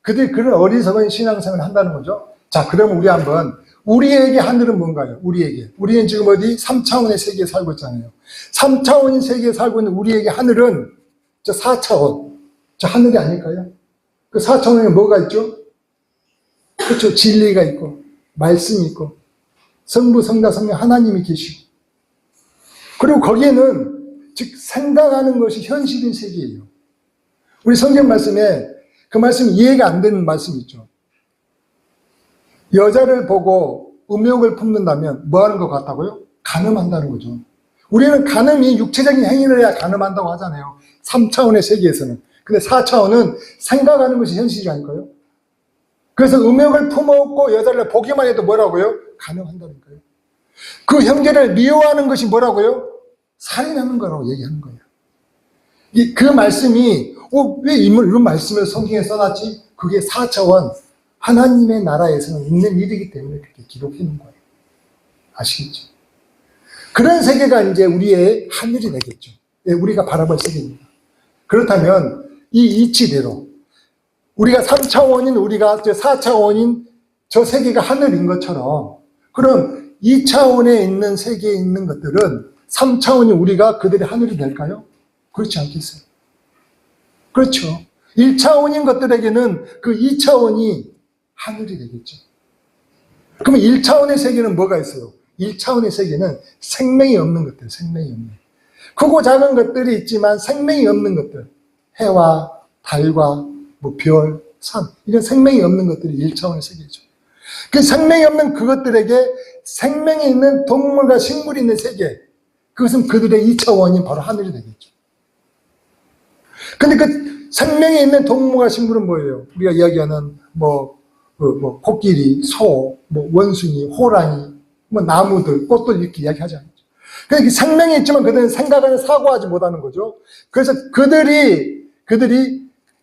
그들이 그런 어리석은 신앙생활을 한다는 거죠. 자, 그러면 우리 한번 우리에게 하늘은 뭔가요? 우리는 지금 어디 3차원의 세계에 살고 있잖아요. 3차원의 세계에 살고 있는 우리에게 하늘은 저 4차원, 저 하늘이 아닐까요? 그 4차원에 뭐가 있죠? 그렇죠. 진리가 있고 말씀이 있고 성부, 성자, 성령 하나님이 계시고 그리고 거기에는 즉 생각하는 것이 현실인 세계예요. 우리 성경 말씀에 그 말씀이 이해가 안 되는 말씀이 있죠. 여자를 보고 음욕을 품는다면 뭐 하는 것 같다고요? 간음한다는 거죠. 우리는 간음이 육체적인 행위를 해야 간음한다고 하잖아요. 3차원의 세계에서는. 근데 4차원은 생각하는 것이 현실이 아닐까요? 그래서 음욕을 품었고 여자를 보기만 해도 뭐라고요? 간음한다는 거예요. 그 형제를 미워하는 것이 뭐라고요? 살인하는 거라고 얘기하는 거예요. 그 말씀이 왜 이런 말씀을 성경에 써놨지? 그게 4차원 하나님의 나라에서는 있는 일이기 때문에 그렇게 기록해 놓은 거예요. 아시겠죠? 그런 세계가 이제 우리의 하늘이 되겠죠. 우리가 바라볼 세계입니다. 그렇다면 이 이치대로 우리가 3차원인 우리가 4차원인 저 세계가 하늘인 것처럼, 그럼 2차원에 있는 세계에 있는 것들은 3차원이 우리가 그들의 하늘이 될까요? 그렇지 않겠어요? 그렇죠. 1차원인 것들에게는 그 2차원이 하늘이 되겠죠. 그러면 1차원의 세계는 뭐가 있어요? 1차원의 세계는 생명이 없는 것들, 생명이 없는. 크고 작은 것들이 있지만 생명이 없는 것들, 해와 달과 뭐 별, 산, 이런 생명이 없는 것들이 1차원의 세계죠. 그 생명이 없는 그것들에게 생명이 있는 동물과 식물이 있는 세계, 그것은 그들의 2차원이 바로 하늘이 되겠죠. 근데 그 생명이 있는 동물과 식물은 뭐예요? 우리가 이야기하는 코끼리, 소, 원숭이, 호랑이, 나무들, 꽃들 이렇게 이야기하잖아요. 그러니까 생명이 있지만 그들은 생각하는 사고하지 못하는 거죠. 그래서 그들이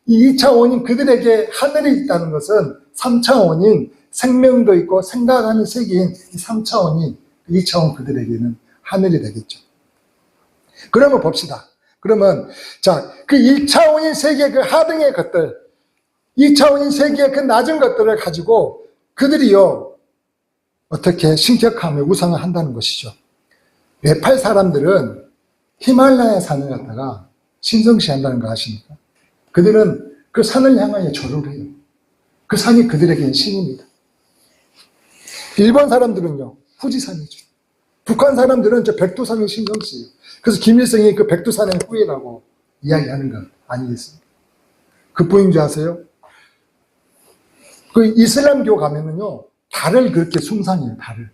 이 2차원인 그들에게 하늘이 있다는 것은 3차원인 생명도 있고 생각하는 세계인 이 3차원이 2차원 그들에게는 하늘이 되겠죠. 그러면 봅시다. 그러면 그 1차원인 세계 그 하등의 것들, 2차원인 세계의 그 낮은 것들을 가지고 그들이요 어떻게 신격하며 우상을 한다는 것이죠. 네팔 사람들은 히말라야 산을 갖다가 신성시한다는 거 아십니까? 그들은 그 산을 향하여 절을 해요. 그 산이 그들에게는 신입니다. 일본 사람들은요 후지산이죠. 북한 사람들은 저 백두산을 신성시해요. 그래서 김일성이 그 백두산의 후예라고 이야기하는 것 아니겠습니까? 그뿐인 줄 아세요? 그 이슬람교 가면은요 달을 그렇게 숭상해요. 달을.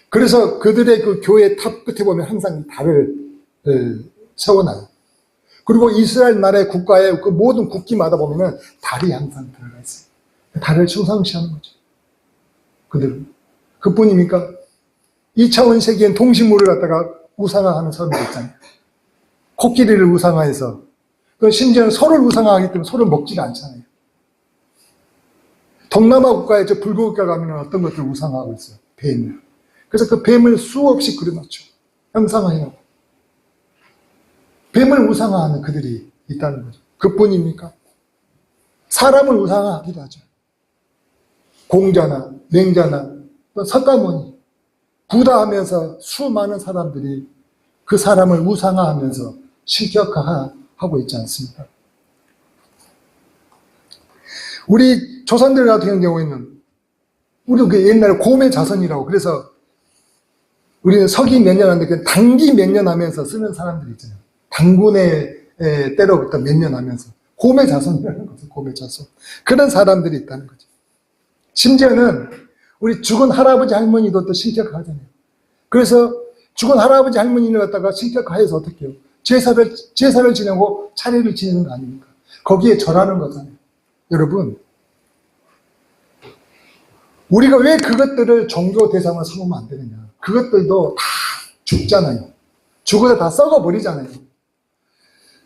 그래서 그들의 그 교회 탑 끝에 보면 항상 이 달을 세워놔요. 그리고 이스라엘 나라의 국가의 그 모든 국기마다 보면은 달이 항상 들어가 있어요. 달을 숭상시하는 거죠. 그들은. 그뿐입니까? 2차원 세계엔 동식물을 갖다가 우상화하는 사람들 있잖아요. 코끼리를 우상화해서, 심지어는 소를 우상화하기 때문에 소를 먹지가 않잖아요. 동남아 국가에 저 불교국가 가면 어떤 것들을 우상화하고 있어요. 뱀을. 그래서 그 뱀을 수없이 그려놓죠. 형상화해놓고. 뱀을 우상화하는 그들이 있다는 거죠. 그뿐입니까? 사람을 우상화하기도 하죠. 공자나 맹자나 또 석가모니, 부다하면서 수많은 사람들이 그 사람을 우상화하면서 신격화하고 있지 않습니까? 우리 조선들 같은 경우에는 우리 그 옛날에 고매 자선이라고, 그래서 우리는 서기 몇 년 하는데 단기 몇 년 하면서 쓰는 사람들이 있잖아요. 당군의 때로부터 몇 년 하면서 고매 자선이라는 거죠. 고매 자선. 그런 사람들이 있다는 거죠. 심지어는 우리 죽은 할아버지 할머니도 또 신격화하잖아요. 그래서 죽은 할아버지 할머니를 갖다가 신격화해서 어떻게 해요? 제사를 지내고 차례를 지내는 거 아닙니까? 거기에 절하는 거잖아요. 여러분, 우리가 왜 그것들을 종교 대상으로 삼으면 안 되느냐? 그것들도 다 죽잖아요. 죽어서 다 썩어버리잖아요.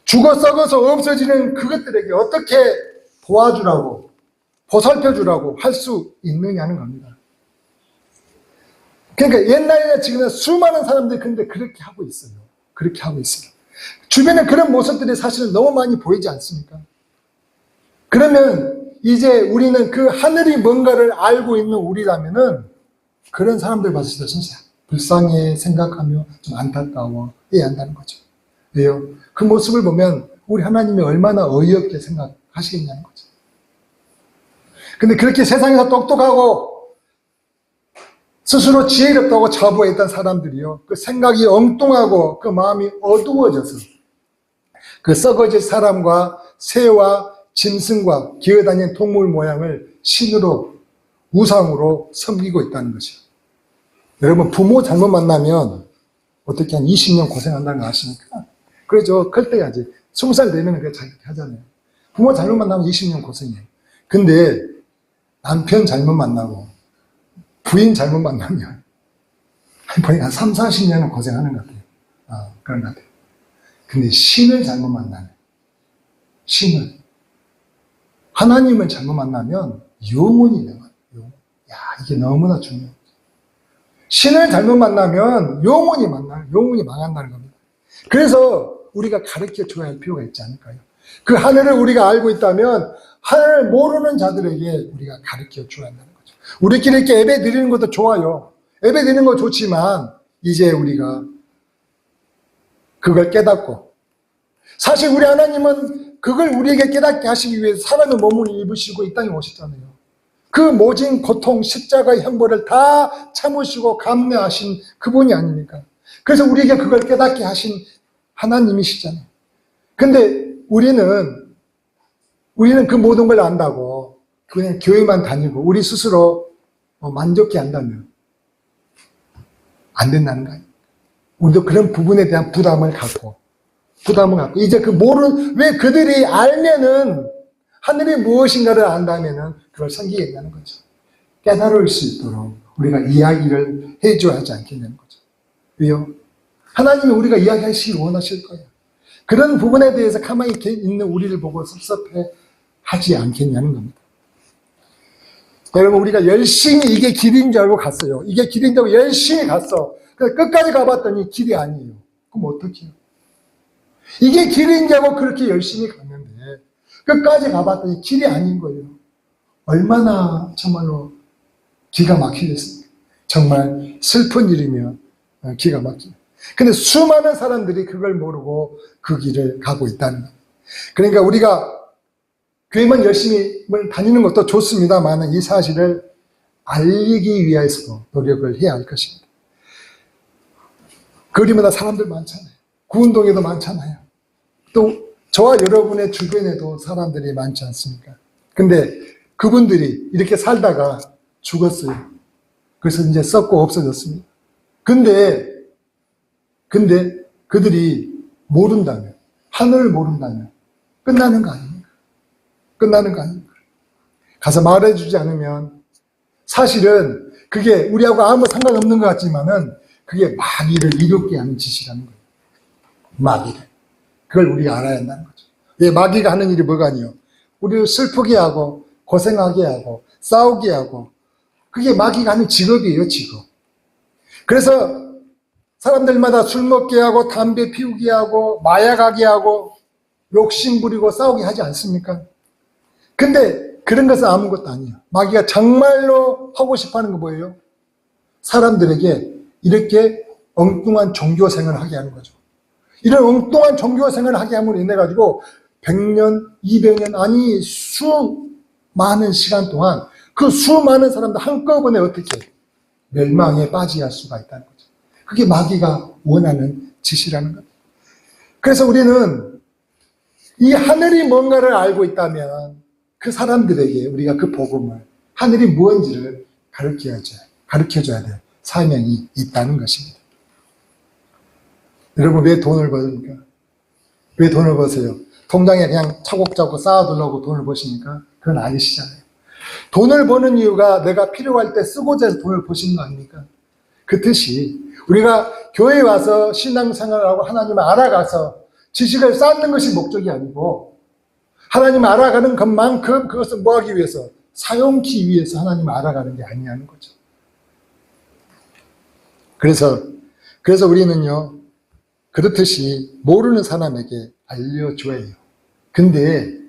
죽어 썩어서 없어지는 그것들에게 어떻게 도와주라고, 보살펴주라고 할 수 있느냐는 겁니다. 그러니까 옛날에나 지금은 수많은 사람들이 근데 그렇게 하고 있어요. 그렇게 하고 있어요. 주변에 그런 모습들이 사실은 너무 많이 보이지 않습니까? 그러면 이제 우리는 그 하늘이 뭔가를 알고 있는 우리라면은 그런 사람들 봤을 때 진짜 불쌍해 생각하며 좀 안타까워 해야 한다는 거죠. 왜요? 그 모습을 보면 우리 하나님이 얼마나 어이없게 생각하시겠냐는 거죠. 근데 그렇게 세상에서 똑똑하고 스스로 지혜롭다고 자부했던 사람들이요, 그 생각이 엉뚱하고 그 마음이 어두워져서 그 썩어질 사람과 새와 짐승과 기어다니는 동물 모양을 신으로, 우상으로 섬기고 있다는 것이요. 여러분, 부모 잘못 만나면 어떻게 한 20년 고생한다는 거 아십니까? 그러죠. 클 때 하지. 20살 되면 그렇게 하잖아요. 부모 잘못 만나면 20년 고생해요. 근데 남편 잘못 만나고 부인 잘못 만나면 보니까 한 3, 40년은 고생하는 것 같아요. 그런 것 같아요. 근데 신을 잘못 만나면, 신을, 하나님을 잘못 만나면 영원히 명한, 야, 이게 너무나 중요해요. 신을 잘못 만나면 영원히 망한다는 겁니다. 그래서 우리가 가르쳐 줘야 할 필요가 있지 않을까요? 그 하늘을 우리가 알고 있다면 하늘을 모르는 자들에게 우리가 가르쳐 줘야 한다는 거죠. 우리끼리 이렇게 예배 드리는 것도 좋아요. 예배 드리는 거 좋지만 이제 우리가 그걸 깨닫고, 사실 우리 하나님은 그걸 우리에게 깨닫게 하시기 위해서 사람의 몸을 입으시고 이 땅에 오셨잖아요. 그 모진 고통, 십자가의 형벌을 다 참으시고 감내하신 그분이 아닙니까? 그래서 우리에게 그걸 깨닫게 하신 하나님이시잖아요. 근데 우리는 그 모든 걸 안다고 그냥 교회만 다니고 우리 스스로 만족해 한다면 안 된다는 거예요. 우리도 그런 부분에 대한 부담을 갖고 이제 왜 그들이 알면은 하늘이 무엇인가를 안다면은 그걸 섬기게 된다는 거죠. 깨달을 수 있도록 우리가 이야기를 해줘야 하지 않겠냐는 거죠. 왜요? 하나님이 우리가 이야기하시길 원하실 거예요. 그런 부분에 대해서 가만히 있는 우리를 보고 섭섭해 하지 않겠냐는 겁니다. 여러분, 우리가 열심히 이게 길인 줄 알고 갔어요. 이게 길인 줄 알고 열심히 갔어. 끝까지 가봤더니 길이 아니에요. 그럼 어떡해요? 이게 길인 줄 알고 그렇게 열심히 갔는데 끝까지 가봤더니 길이 아닌 거예요. 얼마나 정말로 기가 막히겠습니까? 정말 슬픈 일이며 기가 막히죠. 근데 수많은 사람들이 그걸 모르고 그 길을 가고 있다는 거예요. 그러니까 우리가 교회만 열심히 다니는 것도 좋습니다만 이 사실을 알리기 위해서도 노력을 해야 할 것입니다. 거리마다 사람들 많잖아요. 구운동에도 많잖아요. 또 저와 여러분의 주변에도 사람들이 많지 않습니까? 근데 그분들이 이렇게 살다가 죽었어요. 그래서 이제 썩고 없어졌습니다. 근데 그들이 모른다면, 하늘을 모른다면 끝나는 거 아닙니까? 끝나는 거 아닙니까? 가서 말해주지 않으면 사실은 그게 우리하고 아무 상관없는 것 같지만은 그게 마귀를 이롭게 하는 짓이라는 거예요. 마귀를. 그걸 우리가 알아야 한다는 거죠. 왜 마귀가 하는 일이 뭐가 아니에요? 우리를 슬프게 하고 고생하게 하고 싸우게 하고 그게 마귀가 하는 직업이에요, 직업. 그래서 사람들마다 술 먹게 하고 담배 피우게 하고 마약하게 하고 욕심 부리고 싸우게 하지 않습니까? 근데 그런 것은 아무것도 아니에요. 마귀가 정말로 하고 싶어하는 거 뭐예요? 사람들에게 이렇게 엉뚱한 종교 생활을 하게 하는 거죠. 이런 엉뚱한 종교 생활을 하게 함으로 인해 가지고 100년, 200년 아니 수많은 시간 동안 그 수많은 사람들 한꺼번에 어떻게 멸망에 빠지게 할 수가 있다는 거죠. 그게 마귀가 원하는 짓이라는 겁니다. 그래서 우리는 이 하늘이 뭔가를 알고 있다면 그 사람들에게 우리가 그 복음을, 하늘이 무엇인지를 가르쳐줘야 될 사명이 있다는 것입니다. 여러분, 왜 돈을 버십니까? 왜 돈을 버세요? 통장에 그냥 차곡차곡 쌓아두려고 돈을 버십니까? 그건 아니시잖아요. 돈을 버는 이유가 내가 필요할 때 쓰고자 해서 돈을 버시는 거 아닙니까? 그 뜻이 우리가 교회에 와서 신앙생활을 하고 하나님을 알아가서 지식을 쌓는 것이 목적이 아니고 하나님을 알아가는 것만큼 그것을 뭐 하기 위해서? 사용하기 위해서 하나님을 알아가는 게 아니냐는 거죠. 그래서 우리는요, 그렇듯이 모르는 사람에게 알려줘야 해요. 근데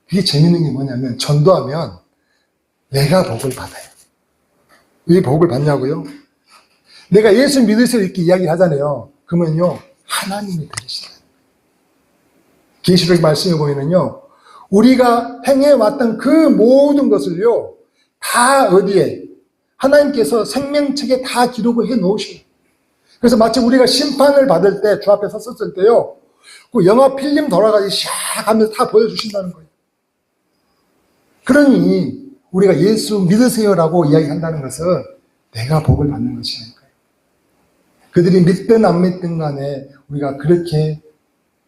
그게 재밌는 게 뭐냐면 전도하면 내가 복을 받아요. 왜 복을 받냐고요? 내가 예수 믿으세요 이렇게 이야기를 하잖아요. 그러면요, 하나님이 들으시다. 계시록 말씀에 보면은요, 우리가 행해왔던 그 모든 것을요, 다 어디에? 하나님께서 생명책에 다 기록을 해 놓으셔요. 그래서 마치 우리가 심판을 받을 때, 주 앞에 섰을 때요, 그 영화 필름 돌아가지 샥 하면서 다 보여주신다는 거예요. 그러니, 우리가 예수 믿으세요라고 이야기한다는 것은 내가 복을 받는 것이니까요. 그들이 믿든 안 믿든 간에 우리가 그렇게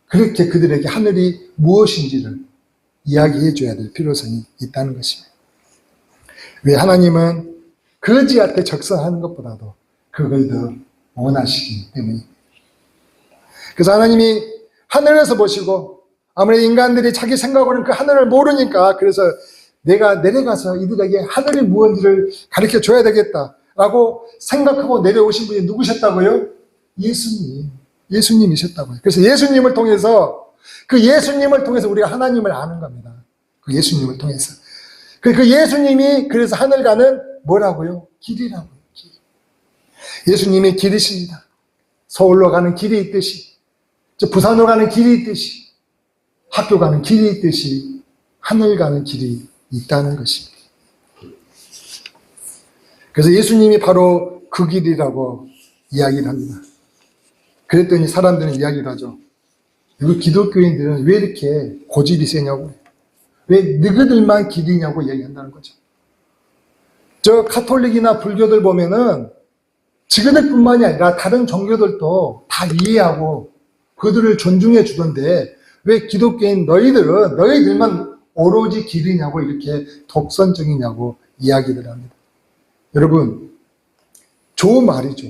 그들에게 하늘이 무엇인지를 이야기해 줘야 될 필요성이 있다는 것입니다. 왜 하나님은 거지한테 적성하는 것보다도 그걸 더 원하시기 때문입니다. 그래서 하나님이 하늘에서 보시고 아무래도 인간들이 자기 생각으로는 그 하늘을 모르니까 그래서 내가 내려가서 이들에게 하늘이 무엇인지를 가르쳐 줘야 되겠다라고 생각하고 내려오신 분이 누구셨다고요? 예수님이셨다고요. 그래서 예수님을 통해서 우리가 하나님을 아는 겁니다. 그 예수님을 통해서. 그 예수님이 그래서 하늘 가는 뭐라고요? 길이라고요. 길. 예수님이 길이십니다. 서울로 가는 길이 있듯이, 부산으로 가는 길이 있듯이, 학교 가는 길이 있듯이 하늘 가는 길이 있다는 것입니다. 그래서 예수님이 바로 그 길이라고 이야기를 합니다. 그랬더니 사람들은 이야기를 하죠. 이거 기독교인들은 왜 이렇게 고집이 세냐고, 왜 너희들만 길이냐고 이야기한다는 거죠. 저 카톨릭이나 불교들 보면은 지그들뿐만이 아니라 다른 종교들도 다 이해하고 그들을 존중해 주던데 왜 기독교인 너희들만 오로지 길이냐고 이렇게 독선적이냐고 이야기를 합니다. 여러분, 좋은 말이죠.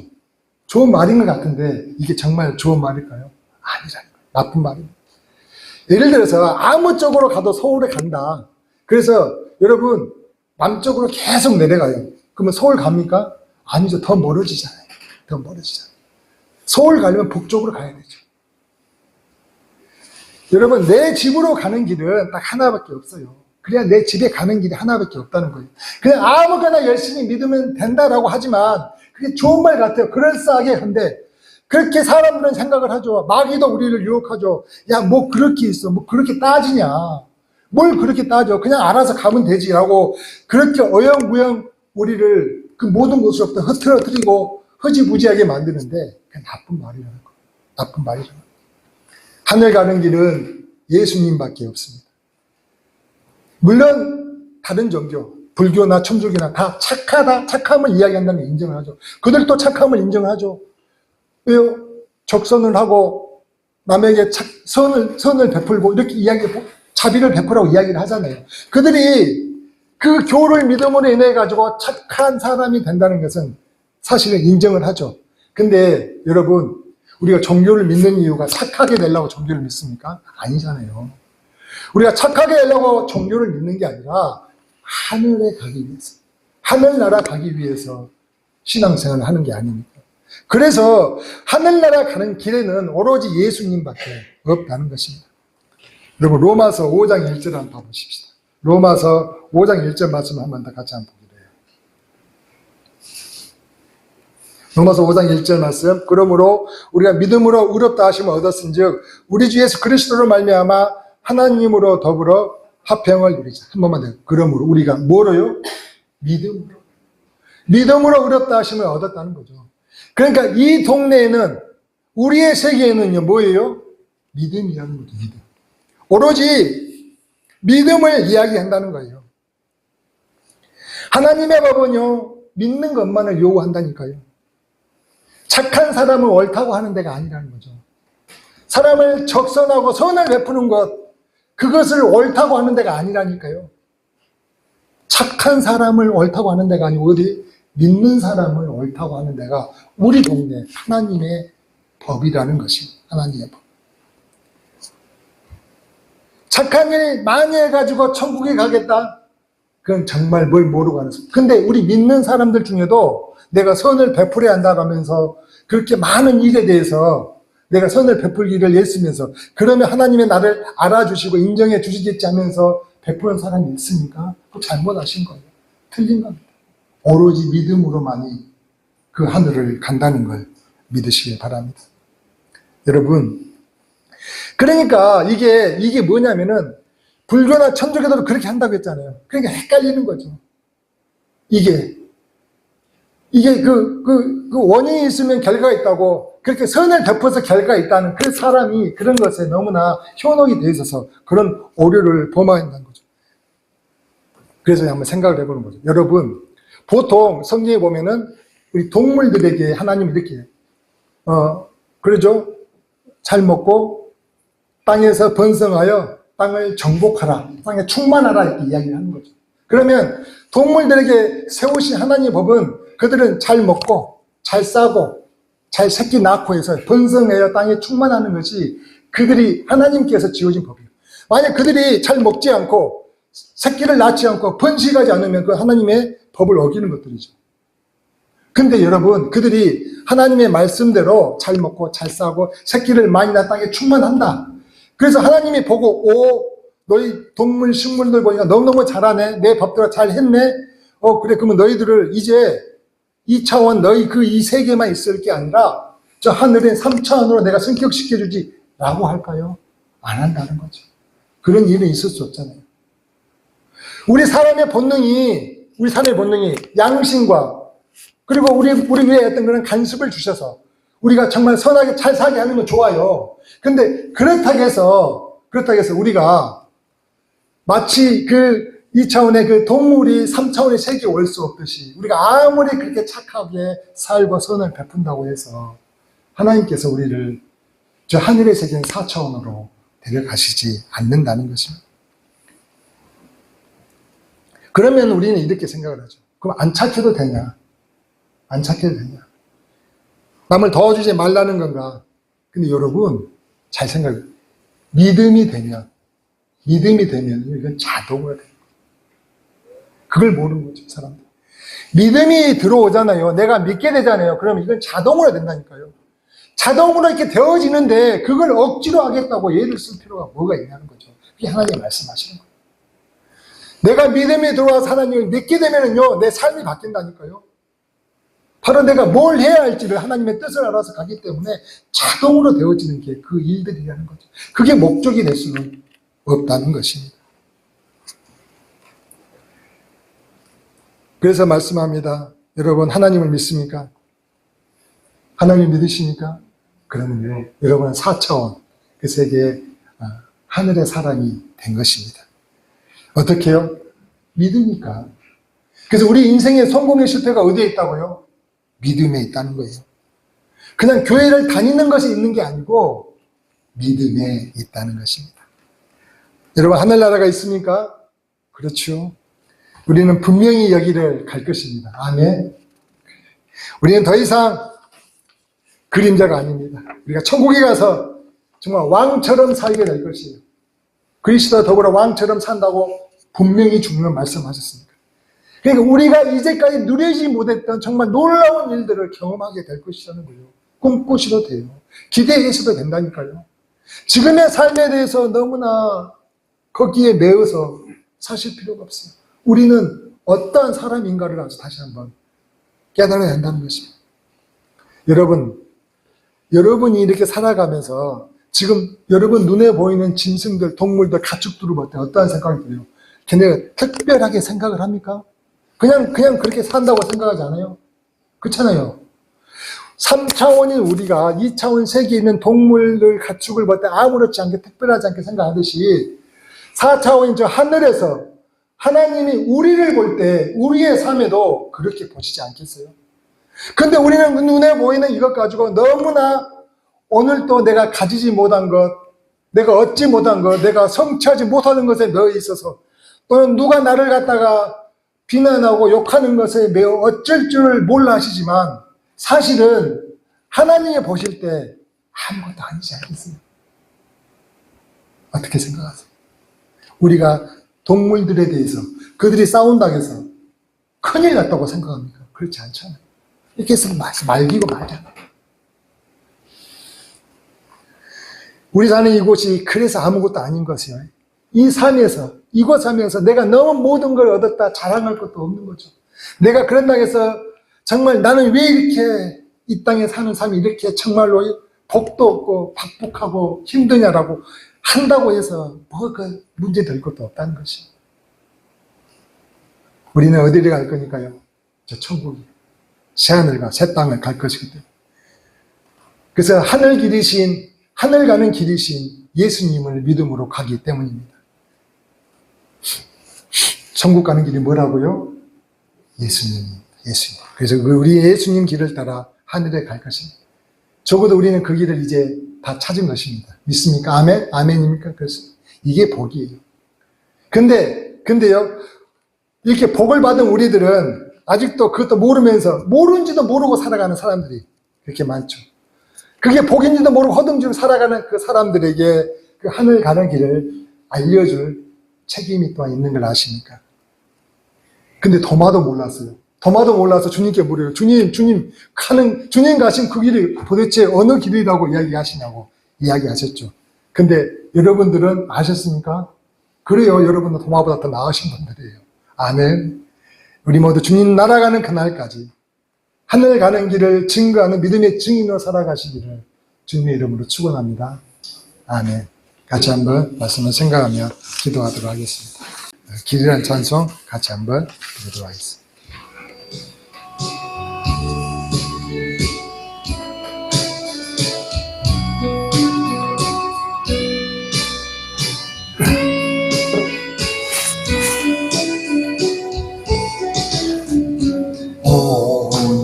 좋은 말인 것 같은데 이게 정말 좋은 말일까요? 아니라는 거예요. 나쁜 말입니다. 예를 들어서 아무 쪽으로 가도 서울에 간다. 그래서 여러분 남쪽으로 계속 내려가요. 그러면 서울 갑니까? 아니죠. 더 멀어지잖아요. 더 멀어지잖아요. 서울 가려면 북쪽으로 가야 되죠. 여러분, 내 집으로 가는 길은 딱 하나밖에 없어요. 그냥 내 집에 가는 길이 하나밖에 없다는 거예요. 그냥 아무거나 열심히 믿으면 된다라고 하지만 그게 좋은 말 같아요. 그럴싸하게 한데 그렇게 사람들은 생각을 하죠. 마귀도 우리를 유혹하죠. 야, 뭐 그렇게 있어. 뭐 그렇게 따지냐. 뭘 그렇게 따져. 그냥 알아서 가면 되지라고 그렇게 어영부영 우리를 그 모든 것으로부터 흐트러뜨리고 흐지부지하게 만드는데 그게 나쁜 말이라는 거예요. 나쁜 말이라는 거예요. 하늘 가는 길은 예수님밖에 없습니다. 물론 다른 종교, 불교나 천주교나 다 착함을 이야기한다는 걸 인정을 하죠. 그들도 착함을 인정하죠. 왜요? 적선을 하고 남에게 선을 베풀고 이렇게 자비를 베풀라고 이야기를 하잖아요. 그들이 그 교를 믿음으로 인해 가지고 착한 사람이 된다는 것은 사실은 인정을 하죠. 근데 여러분, 우리가 종교를 믿는 이유가 착하게 되려고 종교를 믿습니까? 아니잖아요. 우리가 착하게 되려고 종교를 믿는 게 아니라 하늘에 가기 위해서, 하늘나라 가기 위해서 신앙생활을 하는 게 아닙니까? 그래서 하늘나라 가는 길에는 오로지 예수님밖에 없다는 것입니다. 여러분, 로마서 5장 1절 한번 봐보십시다. 로마서 5장 1절 말씀 한번 더 같이 한번 보기로 해요. 로마서 5장 1절 말씀. 그러므로 우리가 믿음으로 의롭다 하심을 얻었은즉 우리 주 예수 그리스도로 말미암아 하나님으로 더불어 화평을 누리자. 한 번만 더. 그러므로 우리가 뭐로요? 믿음으로 의롭다 하심을 얻었다는 거죠. 그러니까 이 동네에는, 우리의 세계에는요, 뭐예요? 믿음이라는 거죠. 믿음. 오로지 믿음을 이야기한다는 거예요. 하나님의 법은요, 믿는 것만을 요구한다니까요. 착한 사람을 옳다고 하는 데가 아니라는 거죠. 사람을 적선하고 선을 베푸는 것, 그것을 옳다고 하는 데가 아니라니까요. 착한 사람을 옳다고 하는 데가 아니고 어디? 믿는 사람을 옳다고 하는 데가 우리 동네 하나님의 법이라는 것입니다. 하나님의 법. 착한 일 많이 해가지고 천국에 가겠다? 그건 정말 뭘 모르고 하는 소리. 근데 우리 믿는 사람들 중에도 내가 선을 베풀어야 한다면서 그렇게 많은 일에 대해서 내가 선을 베풀기를 애쓰면서 그러면 하나님의 나를 알아주시고 인정해 주시겠지 하면서 베푸는 사람이 있습니까? 그거 잘못하신 거예요. 틀린 겁니다. 오로지 믿음으로만이 그 하늘을 간다는 걸 믿으시길 바랍니다. 여러분, 그러니까 이게 뭐냐면은 불교나 천주교도 그렇게 한다고 했잖아요. 그러니까 헷갈리는 거죠. 이게 그 원인이 있으면 결과가 있다고, 그렇게 선을 베풀어서 결과가 있다는 그 사람이 그런 것에 너무나 현혹이 되어 있어서 그런 오류를 범한다는 거죠. 그래서 한번 생각을 해보는 거죠. 여러분, 보통 성경에 보면은 우리 동물들에게 하나님이 이렇게 그러죠. 잘 먹고 땅에서 번성하여 땅을 정복하라, 땅에 충만하라 이렇게 이야기를 하는 거죠. 그러면 동물들에게 세우신 하나님의 법은 그들은 잘 먹고 잘 싸고 잘 새끼 낳고 해서 번성하여 땅에 충만하는 것이 그들이 하나님께서 지어진 법이에요. 만약 그들이 잘 먹지 않고 새끼를 낳지 않고 번식하지 않으면 그 하나님의 법을 어기는 것들이죠. 근데 여러분, 그들이 하나님의 말씀대로 잘 먹고 잘 싸고 새끼를 많이 낳아 땅에 충만한다. 그래서 하나님이 보고, 오, 너희 동물, 식물들 보니까 너무너무 잘하네. 내 법대로 잘 했네. 그래, 그러면 너희들을 이제 2차원 너희 그 이 세계만 있을 게 아니라 저 하늘의 3차원으로 내가 승격시켜주지 라고 할까요? 안 한다는 거죠. 그런 일은 있을 수 없잖아요. 우리 사람의 본능이 양심과 그리고 우리 위에 어떤 그런 간섭을 주셔서 우리가 정말 선하게 잘 살게 하는 건 좋아요. 근데 그렇다고 해서 우리가 마치 그 2차원의 그 동물이 3차원의 세계에 올 수 없듯이 우리가 아무리 그렇게 착하게 살고 선을 베푼다고 해서 하나님께서 우리를 저 하늘의 세계는 4차원으로 데려가시지 않는다는 것입니다. 그러면 우리는 이렇게 생각을 하죠. 그럼 안 착해도 되냐? 안 착해도 되냐? 남을 도와주지 말라는 건가? 근데 여러분 잘 생각해요. 믿음이 되면 이건 자동으로 돼요. 그걸 모르는 거죠, 사람들. 믿음이 들어오잖아요. 내가 믿게 되잖아요. 그러면 이건 자동으로 된다니까요. 자동으로 이렇게 되어지는데 그걸 억지로 하겠다고 예를 쓸 필요가 뭐가 있냐는 거죠. 그게 하나님이 말씀하시는 거예요. 내가 믿음이 들어와서 하나님을 믿게 되면은요, 내 삶이 바뀐다니까요. 바로 내가 뭘 해야 할지를 하나님의 뜻을 알아서 가기 때문에 자동으로 되어지는 게 그 일들이라는 거죠. 그게 목적이 될 수는 없다는 것입니다. 그래서 말씀합니다. 여러분, 하나님을 믿습니까? 하나님 믿으십니까? 그러면요, 여러분은 4차원, 그 세계의 하늘의 사람이 된 것입니다. 어떻게 해요? 믿으니까. 그래서 우리 인생의 성공의 실패가 어디에 있다고요? 믿음에 있다는 거예요. 그냥 교회를 다니는 것이 있는 게 아니고 믿음에 있다는 것입니다. 여러분, 하늘나라가 있습니까? 그렇죠. 우리는 분명히 여기를 갈 것입니다. 아멘. 우리는 더 이상 그림자가 아닙니다. 우리가 천국에 가서 정말 왕처럼 살게 될 것이에요. 그리스도와 더불어 왕처럼 산다고 분명히 주님은 말씀하셨습니다. 그러니까 우리가 이제까지 누리지 못했던 정말 놀라운 일들을 경험하게 될 것이라는 거예요. 꿈꾸셔도 돼요. 기대하셔도 된다니까요. 지금의 삶에 대해서 너무나 거기에 매여서 사실 필요가 없어요. 우리는 어떠한 사람인가를 다시 한번 깨달아야 한다는 것입니다. 여러분이 이렇게 살아가면서 지금 여러분 눈에 보이는 짐승들, 동물들, 가축들을 볼 때 어떠한 생각이 들어요? 걔네가 특별하게 생각을 합니까? 그냥 그렇게 산다고 생각하지 않아요? 그렇잖아요. 3차원인 우리가 2차원 세계에 있는 동물들, 가축을 볼 때 아무렇지 않게 특별하지 않게 생각하듯이 4차원인 저 하늘에서 하나님이 우리를 볼 때 우리의 삶에도 그렇게 보시지 않겠어요? 근데 우리는 눈에 보이는 이것 가지고 너무나 오늘 또 내가 가지지 못한 것, 내가 얻지 못한 것, 내가 성취하지 못하는 것에 매여 있어서 또는 누가 나를 갖다가 비난하고 욕하는 것에 매여 어쩔 줄을 몰라 하시지만 사실은 하나님이 보실 때 아무것도 아니지 않겠어요? 어떻게 생각하세요? 우리가 동물들에 대해서 그들이 싸운다고 해서 큰일 났다고 생각합니까? 그렇지 않잖아요. 이렇게 해서 말기고 말잖아요. 우리 사는 이곳이 그래서 아무것도 아닌 것이요. 이 삶에서, 이곳 삶에서 내가 너무 모든 걸 얻었다 자랑할 것도 없는 거죠. 내가 그런다고 해서 정말 나는 왜 이렇게 이 땅에 사는 삶이 이렇게 정말로 복도 없고 박복하고 힘드냐라고 한다고 해서 뭐 그 문제 될 것도 없다는 것이. 우리는 어디를 갈 거니까요? 저 천국이요. 새하늘과 새 땅을 갈 것이기 때문에. 그래서 하늘 가는 길이신 예수님을 믿음으로 가기 때문입니다. 천국 가는 길이 뭐라고요? 예수님. 그래서 우리 예수님 길을 따라 하늘에 갈 것입니다. 적어도 우리는 그 길을 이제 다 찾은 것입니다. 믿습니까? 아멘? 아멘입니까? 그래서 이게 복이에요. 근데요, 이렇게 복을 받은 우리들은 아직도 그것도 모른지도 모르고 살아가는 사람들이 그렇게 많죠. 그게 복인지도 모르고 허둥지로 살아가는 그 사람들에게 그 하늘 가는 길을 알려줄 책임이 또한 있는 걸 아십니까? 근데 도마도 몰라서 주님께 물어요. 주님 가신 그 길이 도대체 어느 길이라고 이야기하시냐고 이야기하셨죠. 근데 여러분들은 아셨습니까? 그래요. 여러분은 도마보다 더 나으신 분들이에요. 아멘. 우리 모두 주님 날아가는 그날까지 하늘 가는 길을 증거하는 믿음의 증인으로 살아가시기를 주님의 이름으로 축원합니다. 아멘. 같이 한번 말씀을 생각하며 기도하도록 하겠습니다. 길이란 찬송 같이 한번 부르도록 하겠습니다.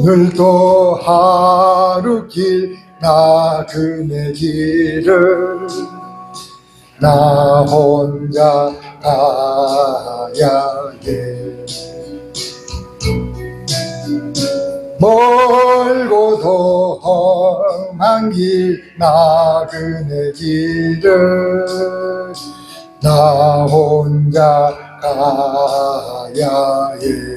오늘도 하루 길 나그네 길을 나 혼자 가야 해. 멀고도 험한 길 나그네 길을 나 혼자 가야 해.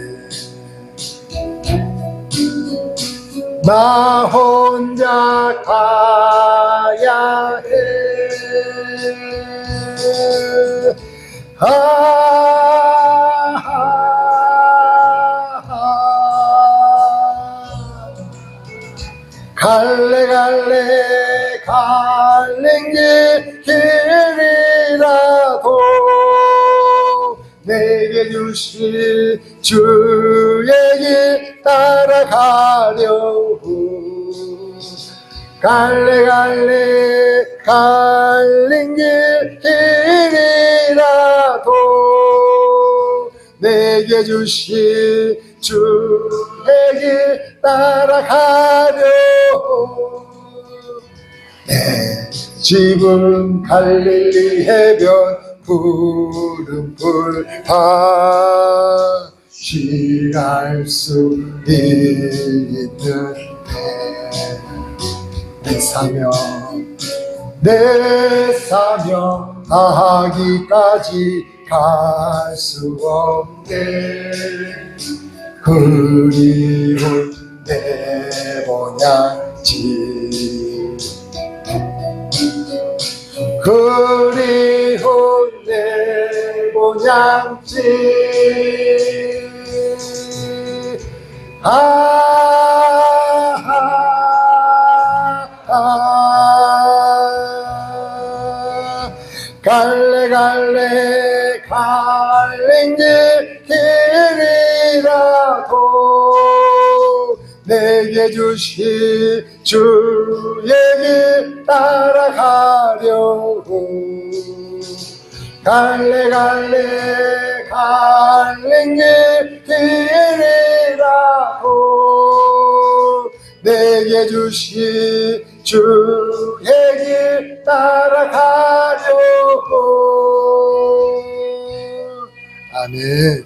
나 혼자 가야 해. 갈래 갈래 갈는 길이라도 내게 주실 주의 길 따라가려고 갈래 갈래 갈는 길이라도 내게 주실 주의 길 따라가려고 내 집은 갈릴리 해변 푸른 풀밭 쉬할 수 있는데 내 사명 다하기까지 갈 수 없네. 그리운 내 본향지 그리운 내 본향지 갈래 갈래 갈래 길이라도 내게 주실 주의 길 따라가려고 갈래 갈래 갈래 길이라도 내게 주실 주의 길 따라가려고. 아멘.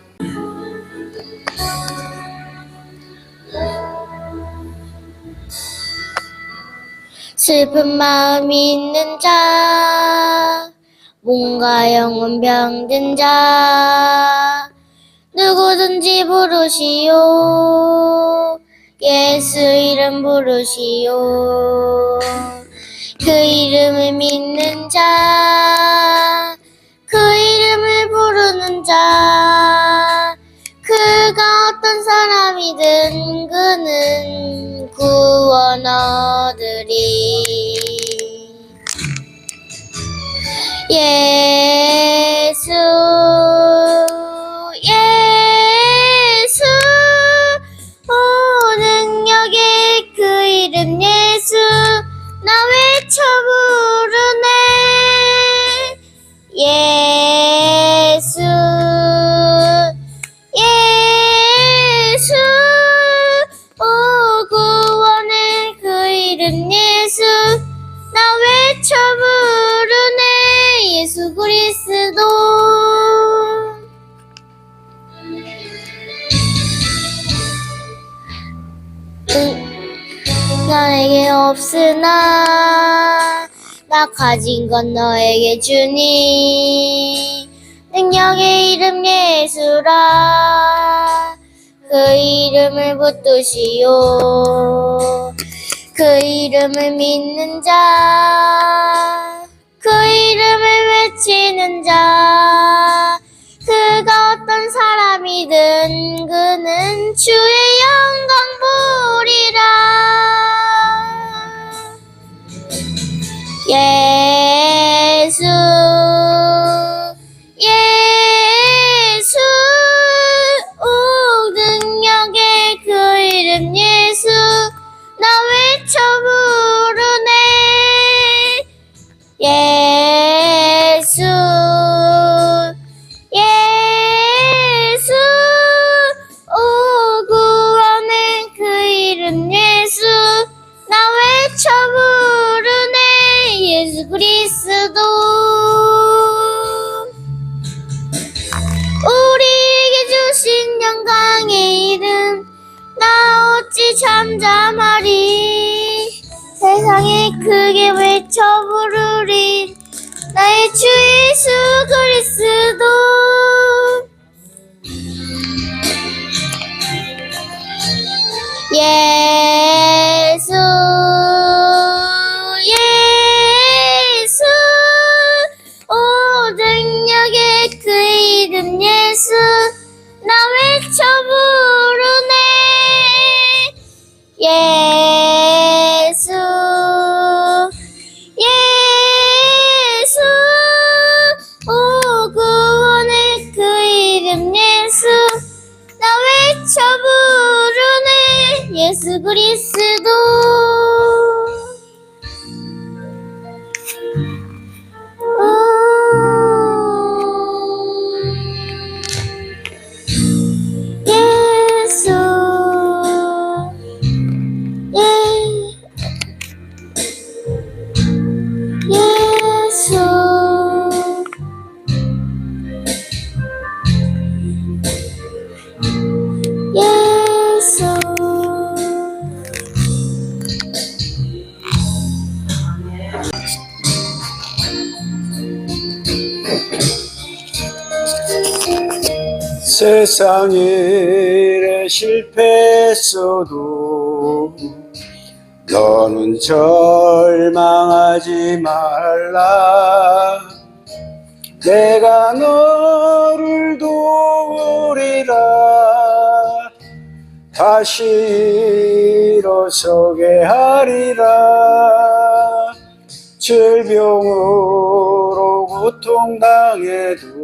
슬픈 마음 있는 자, 몸과 영혼 병든 자, 누구든지 부르시오. 예수 이름 부르시오. 그 이름을 믿는 자, 그 이름을 부르는 자, 그가 어떤 사람이든 그는 구원 얻으리. 예수 예수 오 능력의 그 이름 예수 나 외쳐 부르네. 예수 예수 오 구원의 그 이름 예수 나 외쳐 부르네. 예수 그리스도 나에게 없으나 나 가진 건 너에게 주니. 능력의 이름 예수라 그 이름을 붙드시오. 그 이름을 믿는 자, 그 이름을 외치는 자, 그가 어떤 사람이 사람이든 그는 주의 영광 보리라. 예수 예수 오 능력의 그 이름 예수 나 외쳐 부르네. 예수 예수 오 구원의 그 이름 예수 나 외쳐 부르네. 예수 그리스도 우리에게 주신 영광의 이름 나 어찌 잠잠하리. 세상에 크게 외쳐 부르리. 나의 주 예수 그리스도 예수 예수 오 능력의 그 이름 예수 나 외쳐 부르네. 예수 예수 오 구원의 그 이름 예수 나 외쳐 부르네. 예수 그리스도 예수 예수 예수 세상 일에 실패했어도 너는 절망하지 말라. 내가 너를 도우리라. 다시 일어서게 하리라. 질병으로 고통당해도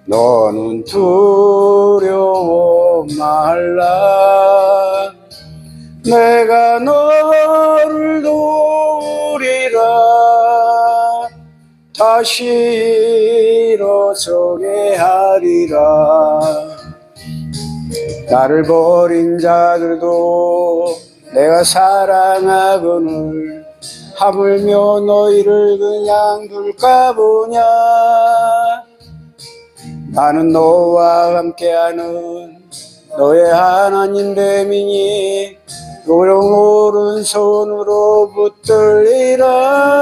너는 두려워 말라. 내가 너를 도우리라. 다시 일어서게 하리라. 나를 버린 자들도 내가 사랑하거늘 하물며 너희를 그냥 둘까 보냐. 나는 너와 함께하는 너의 하나님 됨이니 너를 오른손으로 붙들리라.